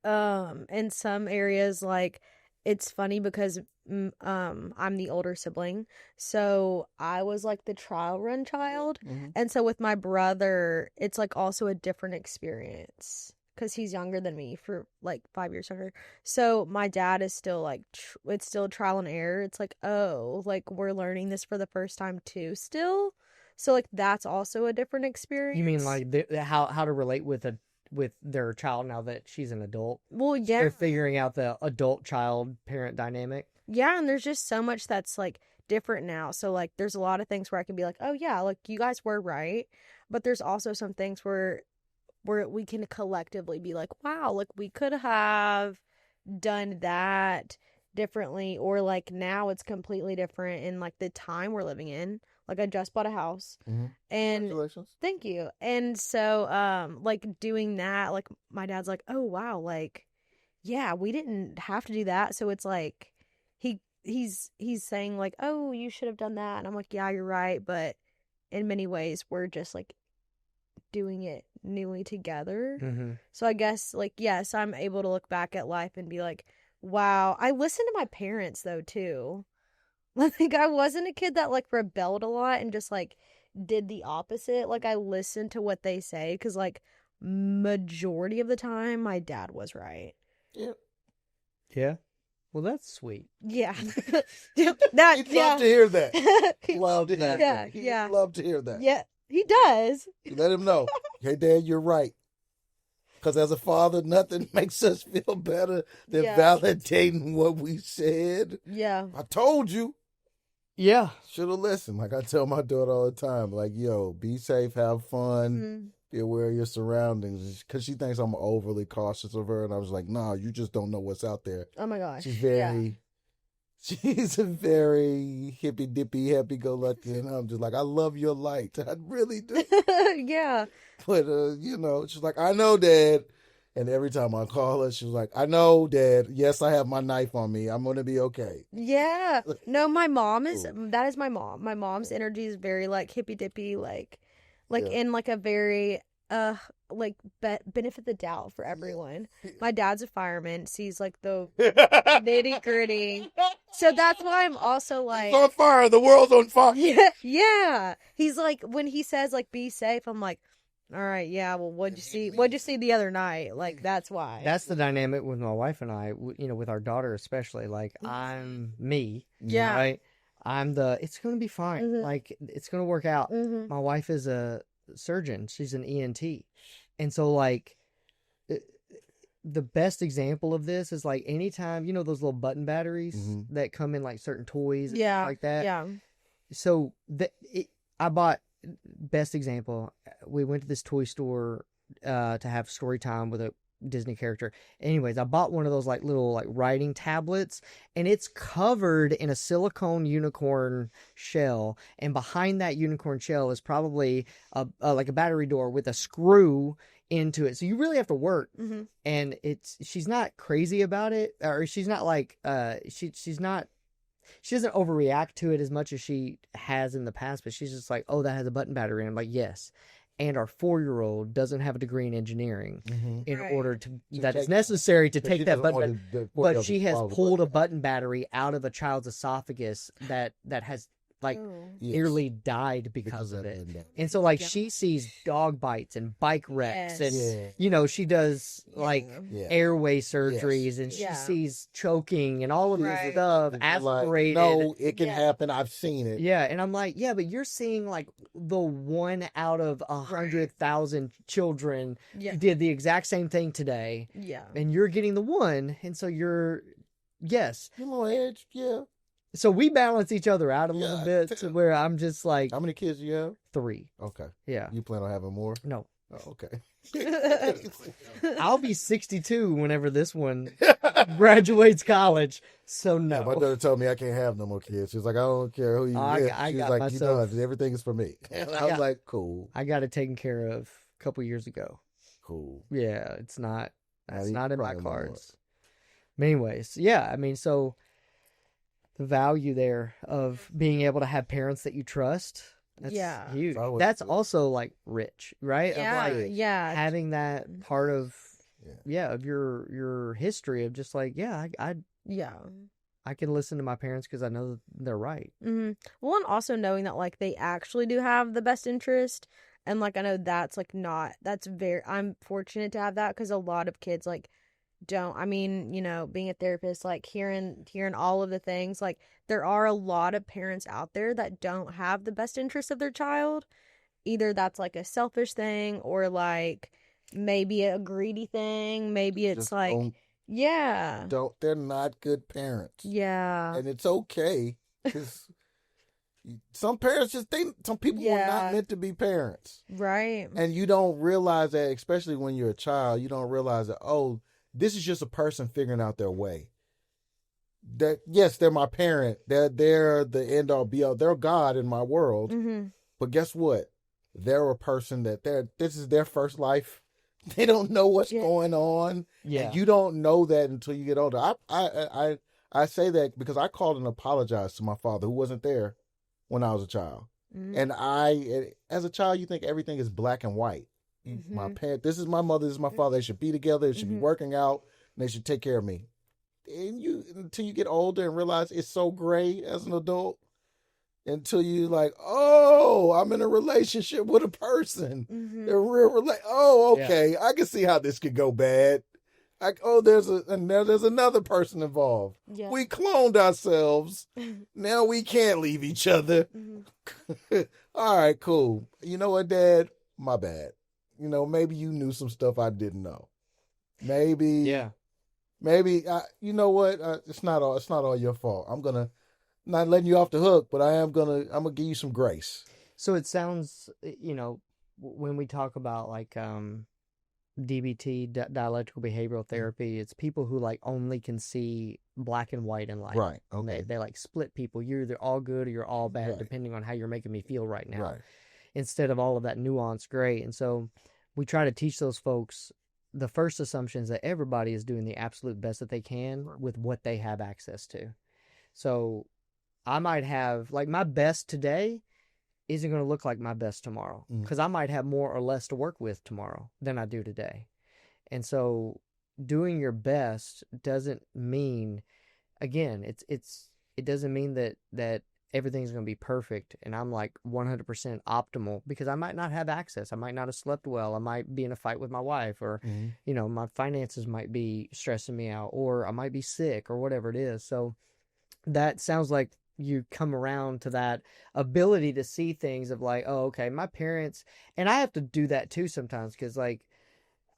In some areas, like, it's funny because I'm the older sibling, so I was, like, the trial run child, and so with my brother, it's, like, also a different experience because he's younger than me, for, like, 5 years younger. So my dad is still, like, it's still trial and error. It's like, oh, like, we're learning this for the first time too still. So like that's also a different experience. You mean like how to relate with their child now that she's an adult? Well, yeah. They're figuring out the adult child parent dynamic. Yeah, and there's just so much that's like different now. So like there's a lot of things where I can be like, "Oh yeah, like you guys were right." But there's also some things where we can collectively be like, "Wow, like we could have done that differently," or like now it's completely different in like the time we're living in. Like I just bought a house. Mm-hmm. And Congratulations. thank you. And so like doing that, like my dad's like, "Oh wow, like yeah, we didn't have to do that." So it's like he's saying like, "Oh, you should have done that." And I'm like, "Yeah, you're right, but in many ways we're just like doing it newly together." Mm-hmm. So I guess like yes, I'm able to look back at life and be like, "Wow, I listened to my parents though too." Like I wasn't a kid that like rebelled a lot and just like did the opposite. Like I listened to what they say cuz like majority of the time my dad was right. Yeah. Yeah. Well, that's sweet. Yeah. That He'd yeah. love to hear that. Love to hear Yeah, that. He'd yeah. love to hear that. Yeah, he does. Let him know. Hey, Dad, you're right. Because as a father, nothing makes us feel better than Yeah. validating what we said. Yeah. I told you. Yeah. Should have listened. Like I tell my daughter all the time, like, yo, be safe, have fun, Mhm. be aware of your surroundings. Because she thinks I'm overly cautious of her. And I was like, nah, you just don't know what's out there. Oh my gosh. She's Yeah. she's a very hippy dippy, happy go lucky. And I'm just like, I love your light. I really do. Yeah. But, you know, she's like, I know, Dad. And every time I call her, she's like, I know, Dad. Yes, I have my knife on me. I'm going to be okay. Yeah. No, my mom is, Cool. that is my mom. My mom's energy is very like hippy dippy, like Yeah. in like a very, like benefit the doubt for everyone. My dad's a fireman, sees like the nitty gritty. So that's why I'm also like, It's on fire. The world's on fire. yeah, yeah. He's like, when he says like, be safe, I'm like, all right, yeah, well, what'd you see? What'd you see the other night? Like, that's why. That's the dynamic with my wife and I, you know, with our daughter especially. Like, Mhm. I'm me. Yeah. Right? I'm it's going to be fine. Mhm. Like, it's going to work out. Mm-hmm. My wife is a surgeon. She's an ENT. And so, like, the best example of this is, like, anytime, you know, those little button batteries Mhm. that come in, like, certain toys and Yeah. stuff like that? Yeah. So, I bought, best example, we went to this toy store to have story time with a Disney character. Anyways, I bought one of those like little like writing tablets, and it's covered in a silicone unicorn shell, and behind that unicorn shell is probably like a battery door with a screw into it. So you really have to work. Mm-hmm. And she's not crazy about it, or she's not like she's not. She doesn't overreact to it as much as she has in the past, but she's just like, oh, that has a button battery. And I'm like, yes. And our 4-year-old doesn't have a degree in engineering in Right. order that is necessary to take that button. But she has pulled a button battery out of a child's esophagus that has like nearly died because of it. And so like she sees dog bites and bike wrecks and you know, she does like airway surgeries and she sees choking and all of this stuff, aspirated. Like, no, it can happen. I've seen it. Yeah, and I'm like, yeah, but you're seeing like the 1 out of 100,000 children did the exact same thing today. Yeah. And you're getting the one, and so you're yes. You little edge, yeah. So we balance each other out a little bit to where I'm just like, how many kids do you have? 3. Okay. Yeah. You plan on having more? No. Oh, okay. I'll be 62 whenever this one graduates college. So no. Yeah, my daughter told me I can't have no more kids. She's like, I don't care who you with. She's like, myself. you know, everything is for me. And I was like, cool. I got it taken care of a couple years ago. Cool. Yeah, it's not. That's not in my probably cards. But anyways, yeah, I mean, so the value there of being able to have parents that you trust. That's huge. That's also like rich, right? Yeah, of like having that part of of your history of just like I can listen to my parents because I know they're right. Mm-hmm. Well, and also knowing that like they actually do have the best interest, and like I know that's like not that's very. I'm fortunate to have that because a lot of kids like don't, I mean, being a therapist, like hearing all of the things, like there are a lot of parents out there that don't have the best interest of their child. Either that's like a selfish thing or like maybe a greedy thing. Maybe it's Just like, yeah. they're not good parents. Yeah. And it's okay, because some parents some people were not meant to be parents. Right. And you don't realize that, especially when you're a child, you don't realize that, oh, this is just a person figuring out their way. That, yes, they're my parent. They're the end all be all. They're God in my world. Mm-hmm. But guess what? They're a person that this is their first life. They don't know what's going on. Yeah. And you don't know that until you get older. I say that because I called and apologized to my father, who wasn't there when I was a child. Mm-hmm. And as a child, you think everything is black and white. Mm-hmm. My parent, this is my mother, this is my father. They should be together. They should be working out. And they should take care of me. And until you get older and realize it's so gray as an adult, until you like, oh, I'm in a relationship with a person. Mm-hmm. A real oh, okay, I can see how this could go bad. There's another person involved. Yeah. We cloned ourselves. Now we can't leave each other. Mm-hmm. All right, cool. You know what, Dad? My bad. Maybe you knew some stuff I didn't know. Maybe. Yeah. Maybe. You know what? It's not all your fault. I'm not letting you off the hook, but I'm gonna give you some grace. So it sounds, when we talk about like DBT, dialectical behavioral therapy, it's people who like only can see black and white in life. Right. Okay. They like split people. You're either all good or you're all bad, Right. depending on how you're making me feel right now. Right. Instead of all of that nuanced gray. And so we try to teach those folks the first assumption is that everybody is doing the absolute best that they can with what they have access to. So I might have, like, my best today isn't going to look like my best tomorrow, because I might have more or less to work with tomorrow than I do today. And so doing your best doesn't mean, again, it doesn't mean that everything's going to be perfect and I'm like 100% optimal, because I might not have access. I might not have slept well. I might be in a fight with my wife, or, my finances might be stressing me out, or I might be sick, or whatever it is. So that sounds like you come around to that ability to see things of like, oh, okay, my parents, and I have to do that too sometimes, because like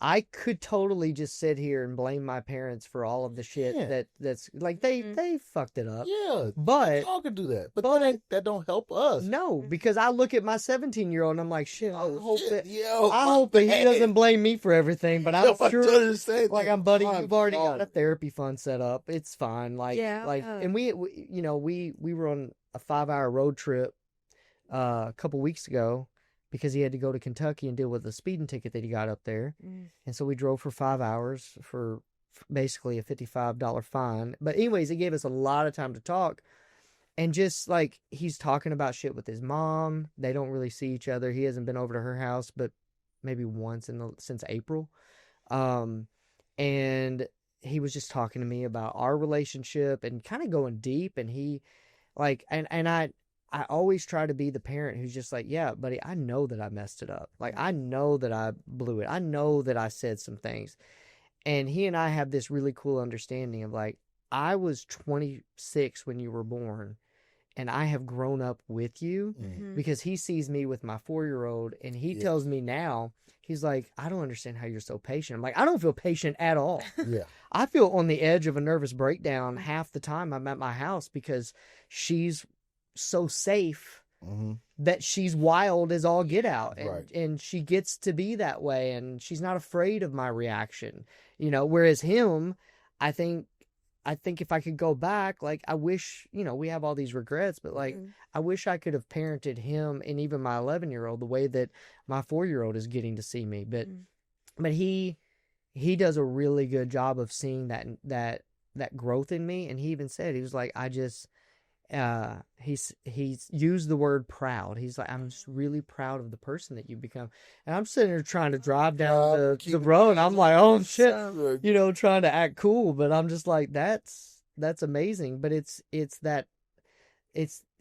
I could totally just sit here and blame my parents for all of the shit that's like they fucked it up. Yeah, but y'all can do that, but that don't help us. No, because I look at my 17-year-old and I'm like, shit. I hope that he bad. doesn't blame me for everything. But I'm sure, like, I'm buddy, you've already got a therapy fund set up. It's fine. Like, and we were on a 5-hour road trip a couple weeks ago, because he had to go to Kentucky and deal with a speeding ticket that he got up there. And so we drove for 5 hours for basically a $55 fine. But anyways, it gave us a lot of time to talk. And just like, he's talking about shit with his mom. They don't really see each other. He hasn't been over to her house, but maybe once since April. And he was just talking to me about our relationship and kind of going deep. And he like, and I always try to be the parent who's just like, yeah, buddy, I know that I messed it up. Like, I know that I blew it. I know that I said some things. And he and I have this really cool understanding of like, I was 26 when you were born, and I have grown up with you, because he sees me with my 4-year-old, and he tells me now, he's like, I don't understand how you're so patient. I'm like, I don't feel patient at all. Yeah. I feel on the edge of a nervous breakdown half the time I'm at my house, because she's so safe that she's wild as all get out, and she gets to be that way, and she's not afraid of my reaction, whereas him, I think if I could go back, like, I wish, we have all these regrets, but like, I wish I could have parented him and even my 11-year-old the way that my 4-year-old is getting to see me. But he does a really good job of seeing that growth in me. And he even said, he was like, he's used the word proud. He's like, I'm just really proud of the person that you've become. And I'm sitting there trying to drive down the road, and I'm like, oh shit, trying to act cool, but I'm just like, that's amazing. But it's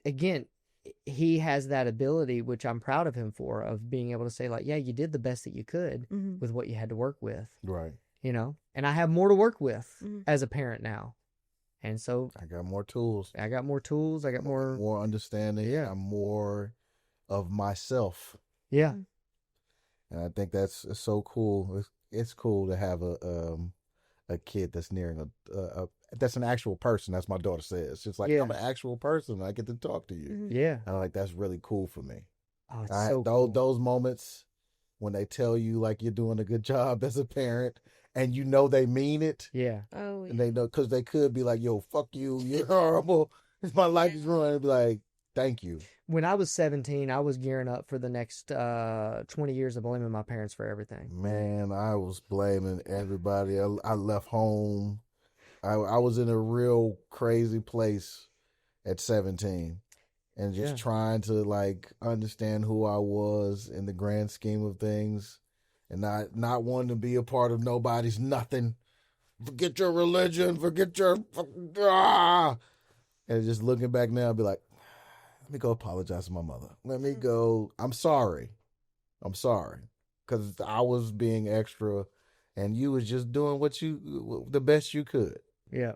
again, he has that ability, which I'm proud of him for, of being able to say like, yeah, you did the best that you could with what you had to work with. Right. and I have more to work with as a parent now. And so I got more tools. I got more tools. I got more understanding. Yeah. I'm more of myself. Yeah. And I think that's so cool. It's cool to have a kid that's nearing that's an actual person. That's my daughter says. It's like, I'm an actual person. I get to talk to you. Yeah. And I'm like, that's really cool for me. Oh, it's so cool. Those moments when they tell you like you're doing a good job as a parent and you know they mean it. Yeah. Oh, yeah. And they know, because they could be like, yo, fuck you. You're horrible. My life is ruined. And be like, thank you. When I was 17, I was gearing up for the next 20 years of blaming my parents for everything. Man, I was blaming everybody. I left home. I was in a real crazy place at 17 and just trying to like understand who I was in the grand scheme of things and not wanting to be a part of nobody's nothing. Forget your religion, forget your and just looking back now, I'd be like, let me go apologize to my mother. Let me go. I'm sorry. Because I was being extra and you was just doing the best you could. Yeah.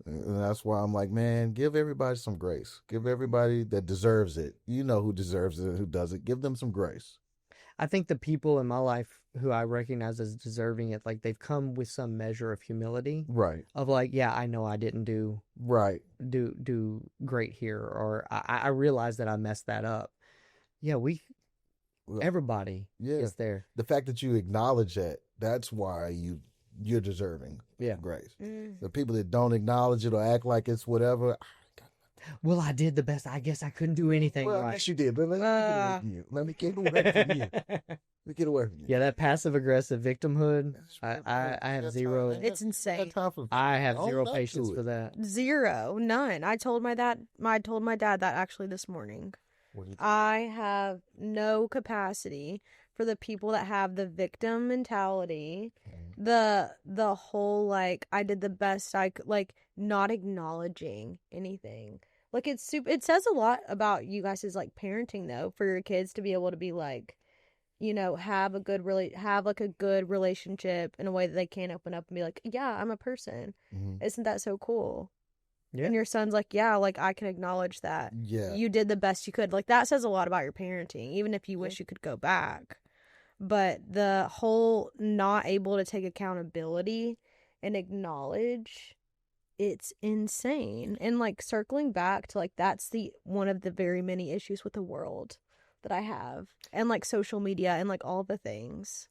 And that's why I'm like, man, give everybody some grace. Give everybody that deserves it. You know who deserves it and who doesn't. Give them some grace. I think the people in my life who I recognize as deserving it, like they've come with some measure of humility. Right. Of like, yeah, I know I didn't do great here, or I realize that I messed that up. Yeah, everybody is there. The fact that you acknowledge that's why you're deserving grace. The people that don't acknowledge it or act like it's whatever. Well, I did the best. I guess I couldn't do anything right. Yes, you did. But let me get away from you. Let me get away from you. Let me get away from you. Yeah, that passive-aggressive victimhood, I have zero. It's insane. I have zero patience for that. Zero. None. I told my dad that actually this morning. I have no capacity for the people that have the victim mentality, the whole like I did the best I could, like not acknowledging anything. Like it says a lot about you guys' like parenting though, for your kids to be able to be like, have a good relationship in a way that they can open up and be like, yeah, I'm a person. Isn't that so cool? Yeah. And your son's like, yeah, like I can acknowledge that. Yeah. You did the best you could. Like that says a lot about your parenting, even if you wish you could go back. But the whole not able to take accountability and acknowledge, it's insane. And like circling back to like that's one of the very many issues with the world that I have, and like social media and like all the things.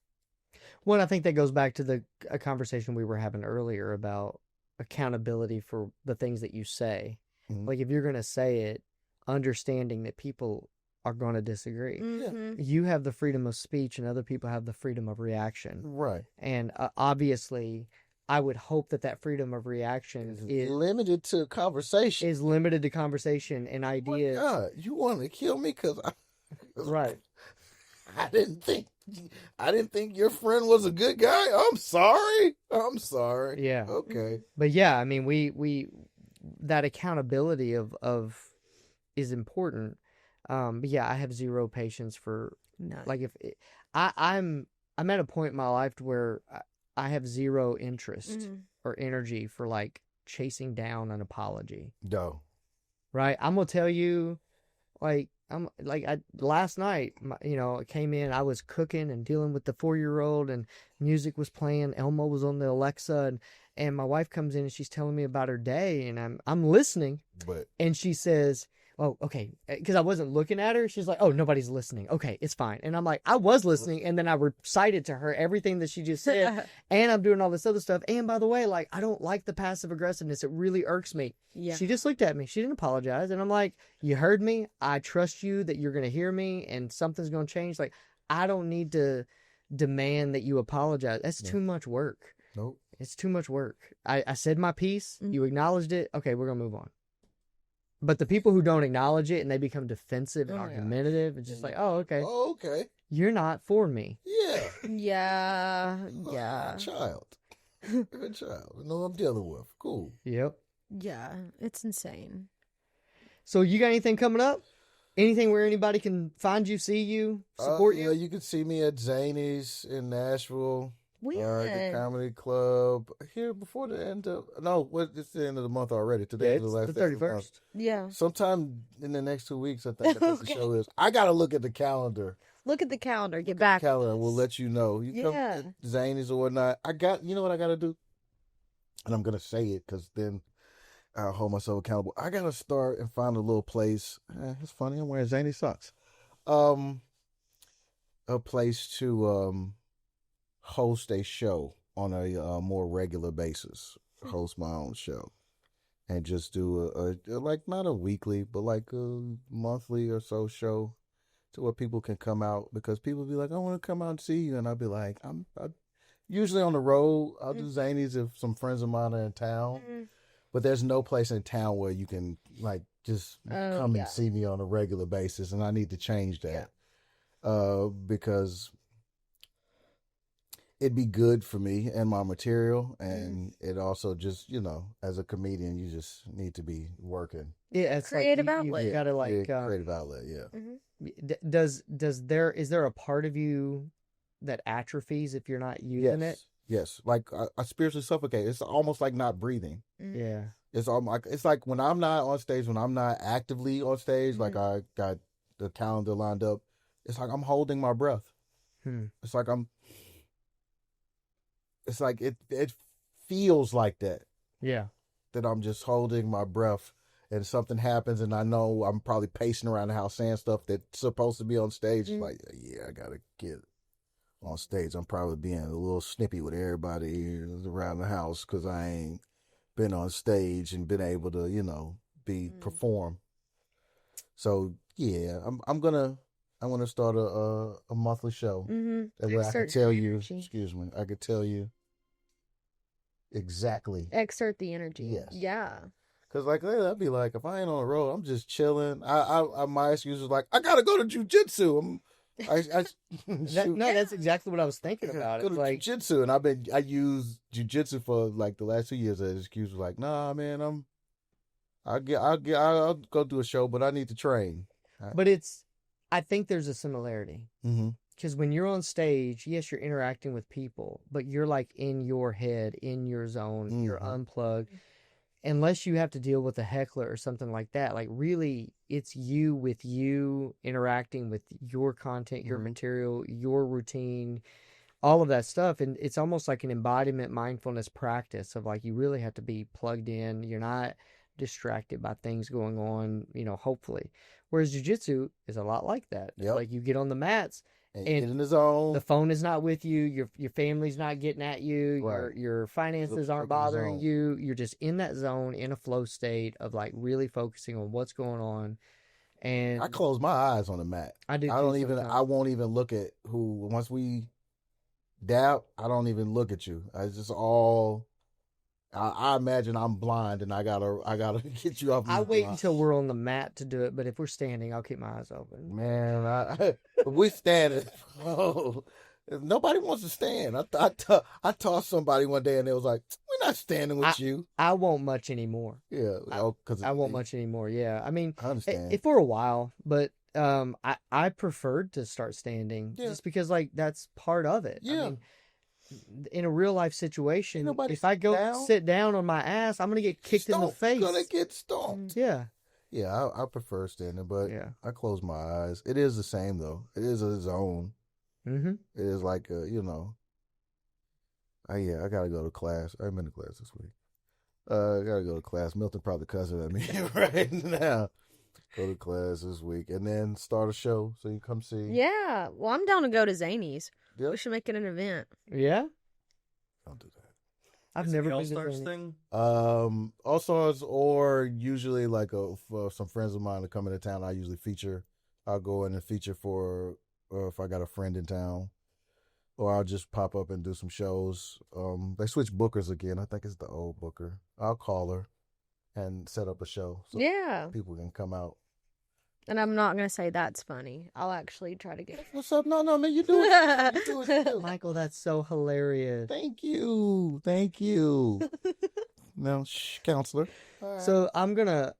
Well, I think that goes back to a conversation we were having earlier about accountability for the things that you say. Like if you're going to say it, understanding that people are going to disagree. You have the freedom of speech and other people have the freedom of reaction. Right. And obviously, I would hope that freedom of reaction is limited to conversation. Is limited to conversation and ideas. Oh God, you want to kill me because right. I didn't think your friend was a good guy. I'm sorry. Yeah. Okay. But yeah, I mean, we that accountability of is important. But yeah, I have zero patience for like if I'm at a point in my life where I have zero interest or energy for like chasing down an apology. No. Right. I'm gonna tell you, like last night, it came in. I was cooking and dealing with the 4-year-old, and music was playing. Elmo was on the Alexa, and my wife comes in and she's telling me about her day, and I'm listening. And she says, "Oh, okay," because I wasn't looking at her. She's like, "Oh, nobody's listening. Okay, it's fine." And I'm like, "I was listening," and then I recited to her everything that she just said, and I'm doing all this other stuff. And by the way, like I don't like the passive aggressiveness. It really irks me. Yeah. She just looked at me. She didn't apologize, and I'm like, "You heard me. I trust you that you're gonna hear me, and something's gonna change. Like I don't need to demand that you apologize. That's too much work. Nope, it's too much work. I said my piece. You acknowledged it. Okay, we're gonna move on." But the people who don't acknowledge it and they become defensive and argumentative, it's just like, oh, okay. Oh, okay. You're not for me. Yeah. Yeah. You're a child. You're a child. I know I'm dealing with. Cool. Yep. Yeah. It's insane. So you got anything coming up? Anything where anybody can find you, see you, support you? Yeah, you can see me at Zany's in Nashville. The comedy club here before the end of it's the end of the month already. Today Yeah, is the last the day of the 31st. month. Yeah. Sometime in the next 2 weeks, I think that's the show is. I gotta look at the calendar. Look at the calendar. Get back. Calendar, and we'll let you know. You come Zanies or whatnot. You know what I gotta do, and I'm gonna say it because then I'll hold myself accountable. I gotta start and find a little place. It's funny. I'm wearing Zany socks. A place to host a show on a more regular basis. Host my own show, and just do a like not a weekly, but like a monthly or so show, to where people can come out, because people be like, I want to come out and see you, and I'll be like, I'm usually on the road. I'll do Zanies if some friends of mine are in town. But there's no place in town where you can like just come and see me on a regular basis, and I need to change that because it'd be good for me and my material, and it also just as a comedian, you just need to be working. Yeah, it's creative like outlet. You gotta creative outlet. Yeah. Is there a part of you that atrophies if you're not using it? Yes, like I spiritually suffocate. It's almost like not breathing. Yeah, it's like when I'm not on stage, when I'm not actively on stage, like I got the calendar lined up. It's like I'm holding my breath. It's like it feels like that. Yeah, that I'm just holding my breath, and something happens, and I know I'm probably pacing around the house saying stuff that's supposed to be on stage. Like, I gotta get on stage. I'm probably being a little snippy with everybody around the house because I ain't been on stage and been able to, perform. So yeah, I'm gonna start a monthly show. That way I can tell you. Excuse me, I could tell you exactly. Exert the energy. Yes. Yeah. Cause like I'd be like, if I ain't on the road, I'm just chilling. My excuse is like, I gotta go to jujitsu. that's exactly what I was thinking about. Go to jujitsu, and I use jujitsu for like the last 2 years as an excuse. Like, nah, man, I'll go do a show, but I need to train. But I think there's a similarity. Because when you're on stage, yes, you're interacting with people, but you're like in your head, in your zone, you're unplugged. Unless you have to deal with a heckler or something like that, like really it's you with you interacting with your content, your material, your routine, all of that stuff. And it's almost like an embodiment mindfulness practice of like, you really have to be plugged in. You're not distracted by things going on, hopefully. Whereas jiu-jitsu is a lot like that. Yep. Like you get on the mats and get in the zone. The phone is not with you. Your family's not getting at you. Right. Your finances aren't bothering you. You're just in that zone, in a flow state of like really focusing on what's going on. And I close my eyes on the mat. I do. I won't even look at who. Once we dab, I don't even look at you. I just all. I imagine I'm blind and I gotta get you off. I wait until we're on the mat to do it, but if we're standing, I'll keep my eyes open. Man, we standing. Oh, nobody wants to stand. I taught somebody one day and it was like, we're not standing with you. I won't much anymore. Yeah, because I won't much anymore. Yeah, I mean, I understand. If for a while, but I preferred to start standing just because like that's part of it. Yeah. I mean, in a real life situation, if I go sit down on my ass, I'm gonna get kicked in the face. Gonna get stomped. Yeah. Yeah, I prefer standing, but I close my eyes. It is the same though. It is a zone. It is like I gotta go to class. I'm in the class this week. I gotta go to class. Milton probably cussing at me right now. Go to class this week and then start a show so you come see. Yeah. Well, I'm down to go to Zany's. Yep. We should make it an event. Yeah. Don't do that. I've never been to All-Stars thing. All-Stars, or usually like for some friends of mine to come into town, I usually feature. I'll go in and feature for, or if I got a friend in town, or I'll just pop up and do some shows. They switch bookers again. I think it's the old booker. I'll call her and set up a show so people can come out. And I'm not going to say that's funny. I'll actually try to get... What's up? No, man, you do it. You do it. Michael, that's so hilarious. Thank you. Now, counselor. Right. So I'm gonna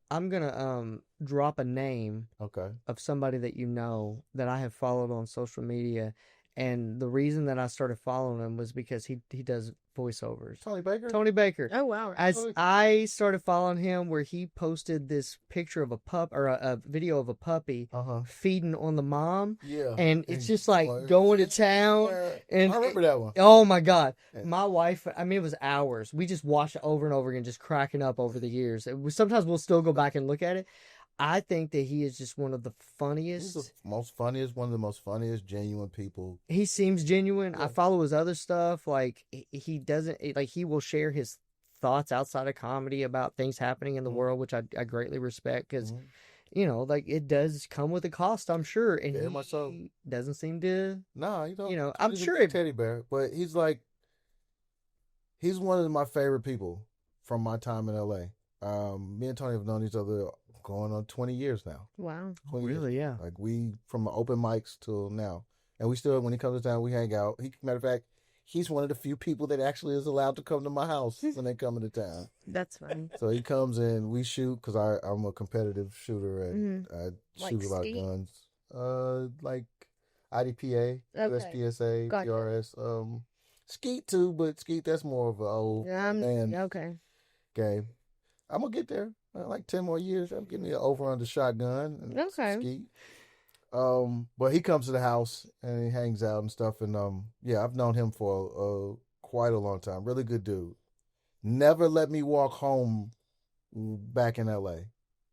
drop a name of somebody that you know that I have followed on social media, And the reason that I started following him was because he does voiceovers. Tony Baker? Tony Baker. Oh wow. As I started following him, where he posted this picture of a pup or a video of a puppy feeding on the mom, and it's just like going to town. And I remember that one. Oh my God, my wife! I mean, it was hours. We just watched it over and over again, just cracking up over the years. Sometimes we'll still go back and look at it. I think that he is just one of the funniest. He's one of the most funniest, genuine people. He seems genuine. I follow his other stuff. Like, he doesn't, like, he will share his thoughts outside of comedy about things happening in the world, which I greatly respect because, you know, like, it does come with a cost, I'm sure. And he doesn't seem to. No, you don't. You know, I'm sure a teddy bear, but he's like, he's one of my favorite people from my time in LA. Me and Tony have known each other going on 20 years now. Wow. Really, yeah. Like, we, from open mics till now. And we still, when he comes to town, we hang out. Matter of fact, he's one of the few people that actually is allowed to come to my house when they come into town. That's funny. So he comes in, we shoot, because I'm a competitive shooter, and I shoot a lot of guns. Like IDPA, USPSA, Gotcha. TRS. Skeet too, but Skeet, that's more of an old man game. I'm going to get there. Like 10 more years. I'm getting the over-under shotgun. And Skeet. But he comes to the house and he hangs out and stuff. And I've known him for quite a long time. Really good dude. Never let me walk home back in LA.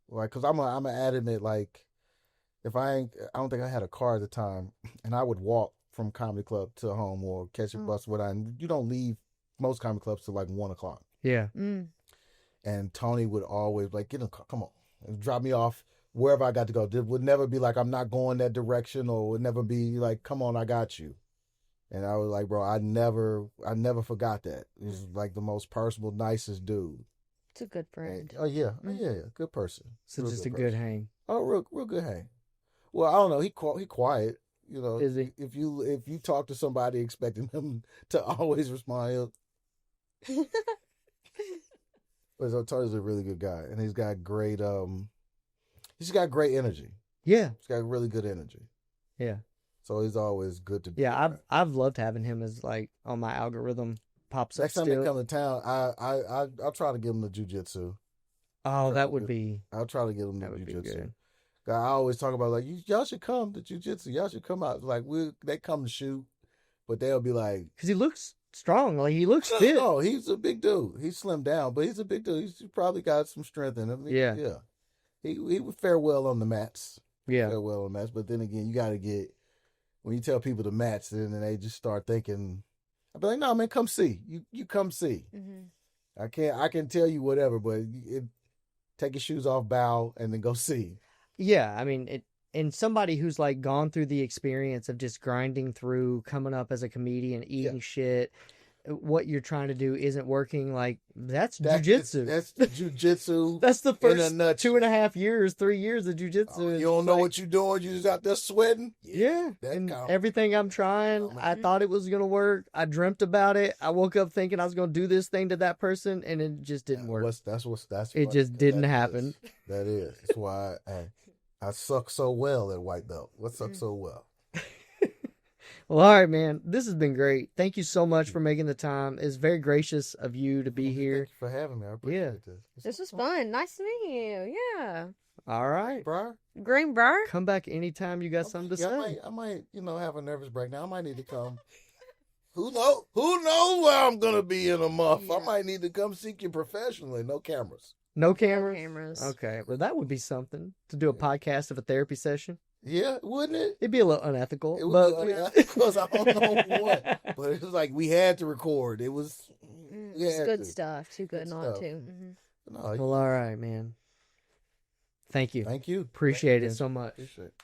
Like, because I'm an adamant, like, if I don't think I had a car at the time, and I would walk from comedy club to home or catch a bus. You don't leave most comedy clubs till like 1 o'clock. Yeah. And Tony would always like, get in the car, come on, and drop me off wherever I got to go. It would never be like, I'm not going that direction, or would never be like, come on, I got you. And I was like, bro, I never forgot that. He's like the most personable, nicest dude. It's a good friend. And, yeah, good person. So just a good hang. Oh, real good hang. Well, I don't know. He quiet. You know, is he? If you talk to somebody expecting them to always respond, but Tony's a really good guy, and he's got great energy. Yeah, he's got really good energy. Yeah, so he's always good to be. Yeah, I've loved having him as like on my algorithm pops up. Next time they come to town, I'll try to give him the jiu-jitsu. Oh, that would be. I'll try to get him the jiu-jitsu. I always talk about like y'all should come to jiu-jitsu. Y'all should come out. Like they come to shoot, but they'll be like, because he looks strong, like he looks fit. Oh, he's a big dude. He's slimmed down, but he's a big dude. He's probably got some strength in him. Yeah. He would fare well on the mats. Yeah, fare well on the mats. But then again, you got to get when you tell people the mats, then they just start thinking. I'd be like, no, man, come see. You come see. Mm-hmm. I can tell you whatever, but take your shoes off, bow, and then go see. Yeah, I mean, and somebody who's like gone through the experience of just grinding through, coming up as a comedian, eating shit, what you're trying to do isn't working. Like that's jujitsu. That's jujitsu. That's the first 2.5 years, 3 years of jujitsu. You don't know what you're doing. You're just out there sweating. Yeah, and everything I'm trying, I thought it was gonna work. I dreamt about it. I woke up thinking I was gonna do this thing to that person, and it just didn't work. It just didn't happen. That is. That's why I suck so well at white belt. What sucks so well? Well, all right, man. This has been great. Thank you so much for making the time. It's very gracious of you to be here. Thank you for having me. I appreciate this. This was fun. Nice to meet you. Yeah. All right. Greenbrier. Come back anytime you got something to say. I might, have a nervous breakdown. I might need to come. Who knows where I'm going to be in a month? Yeah. I might need to come seek you professionally. No cameras. No cameras? No cameras. Okay. Well, that would be something to do a podcast of a therapy session. Yeah, wouldn't it? It'd be a little unethical. It would be because I don't know what. But it was like we had to record. It was good stuff. Too good not to. Mm-hmm. No, well, all right, man. Thank you. Thank you. Appreciate it so much. Appreciate it.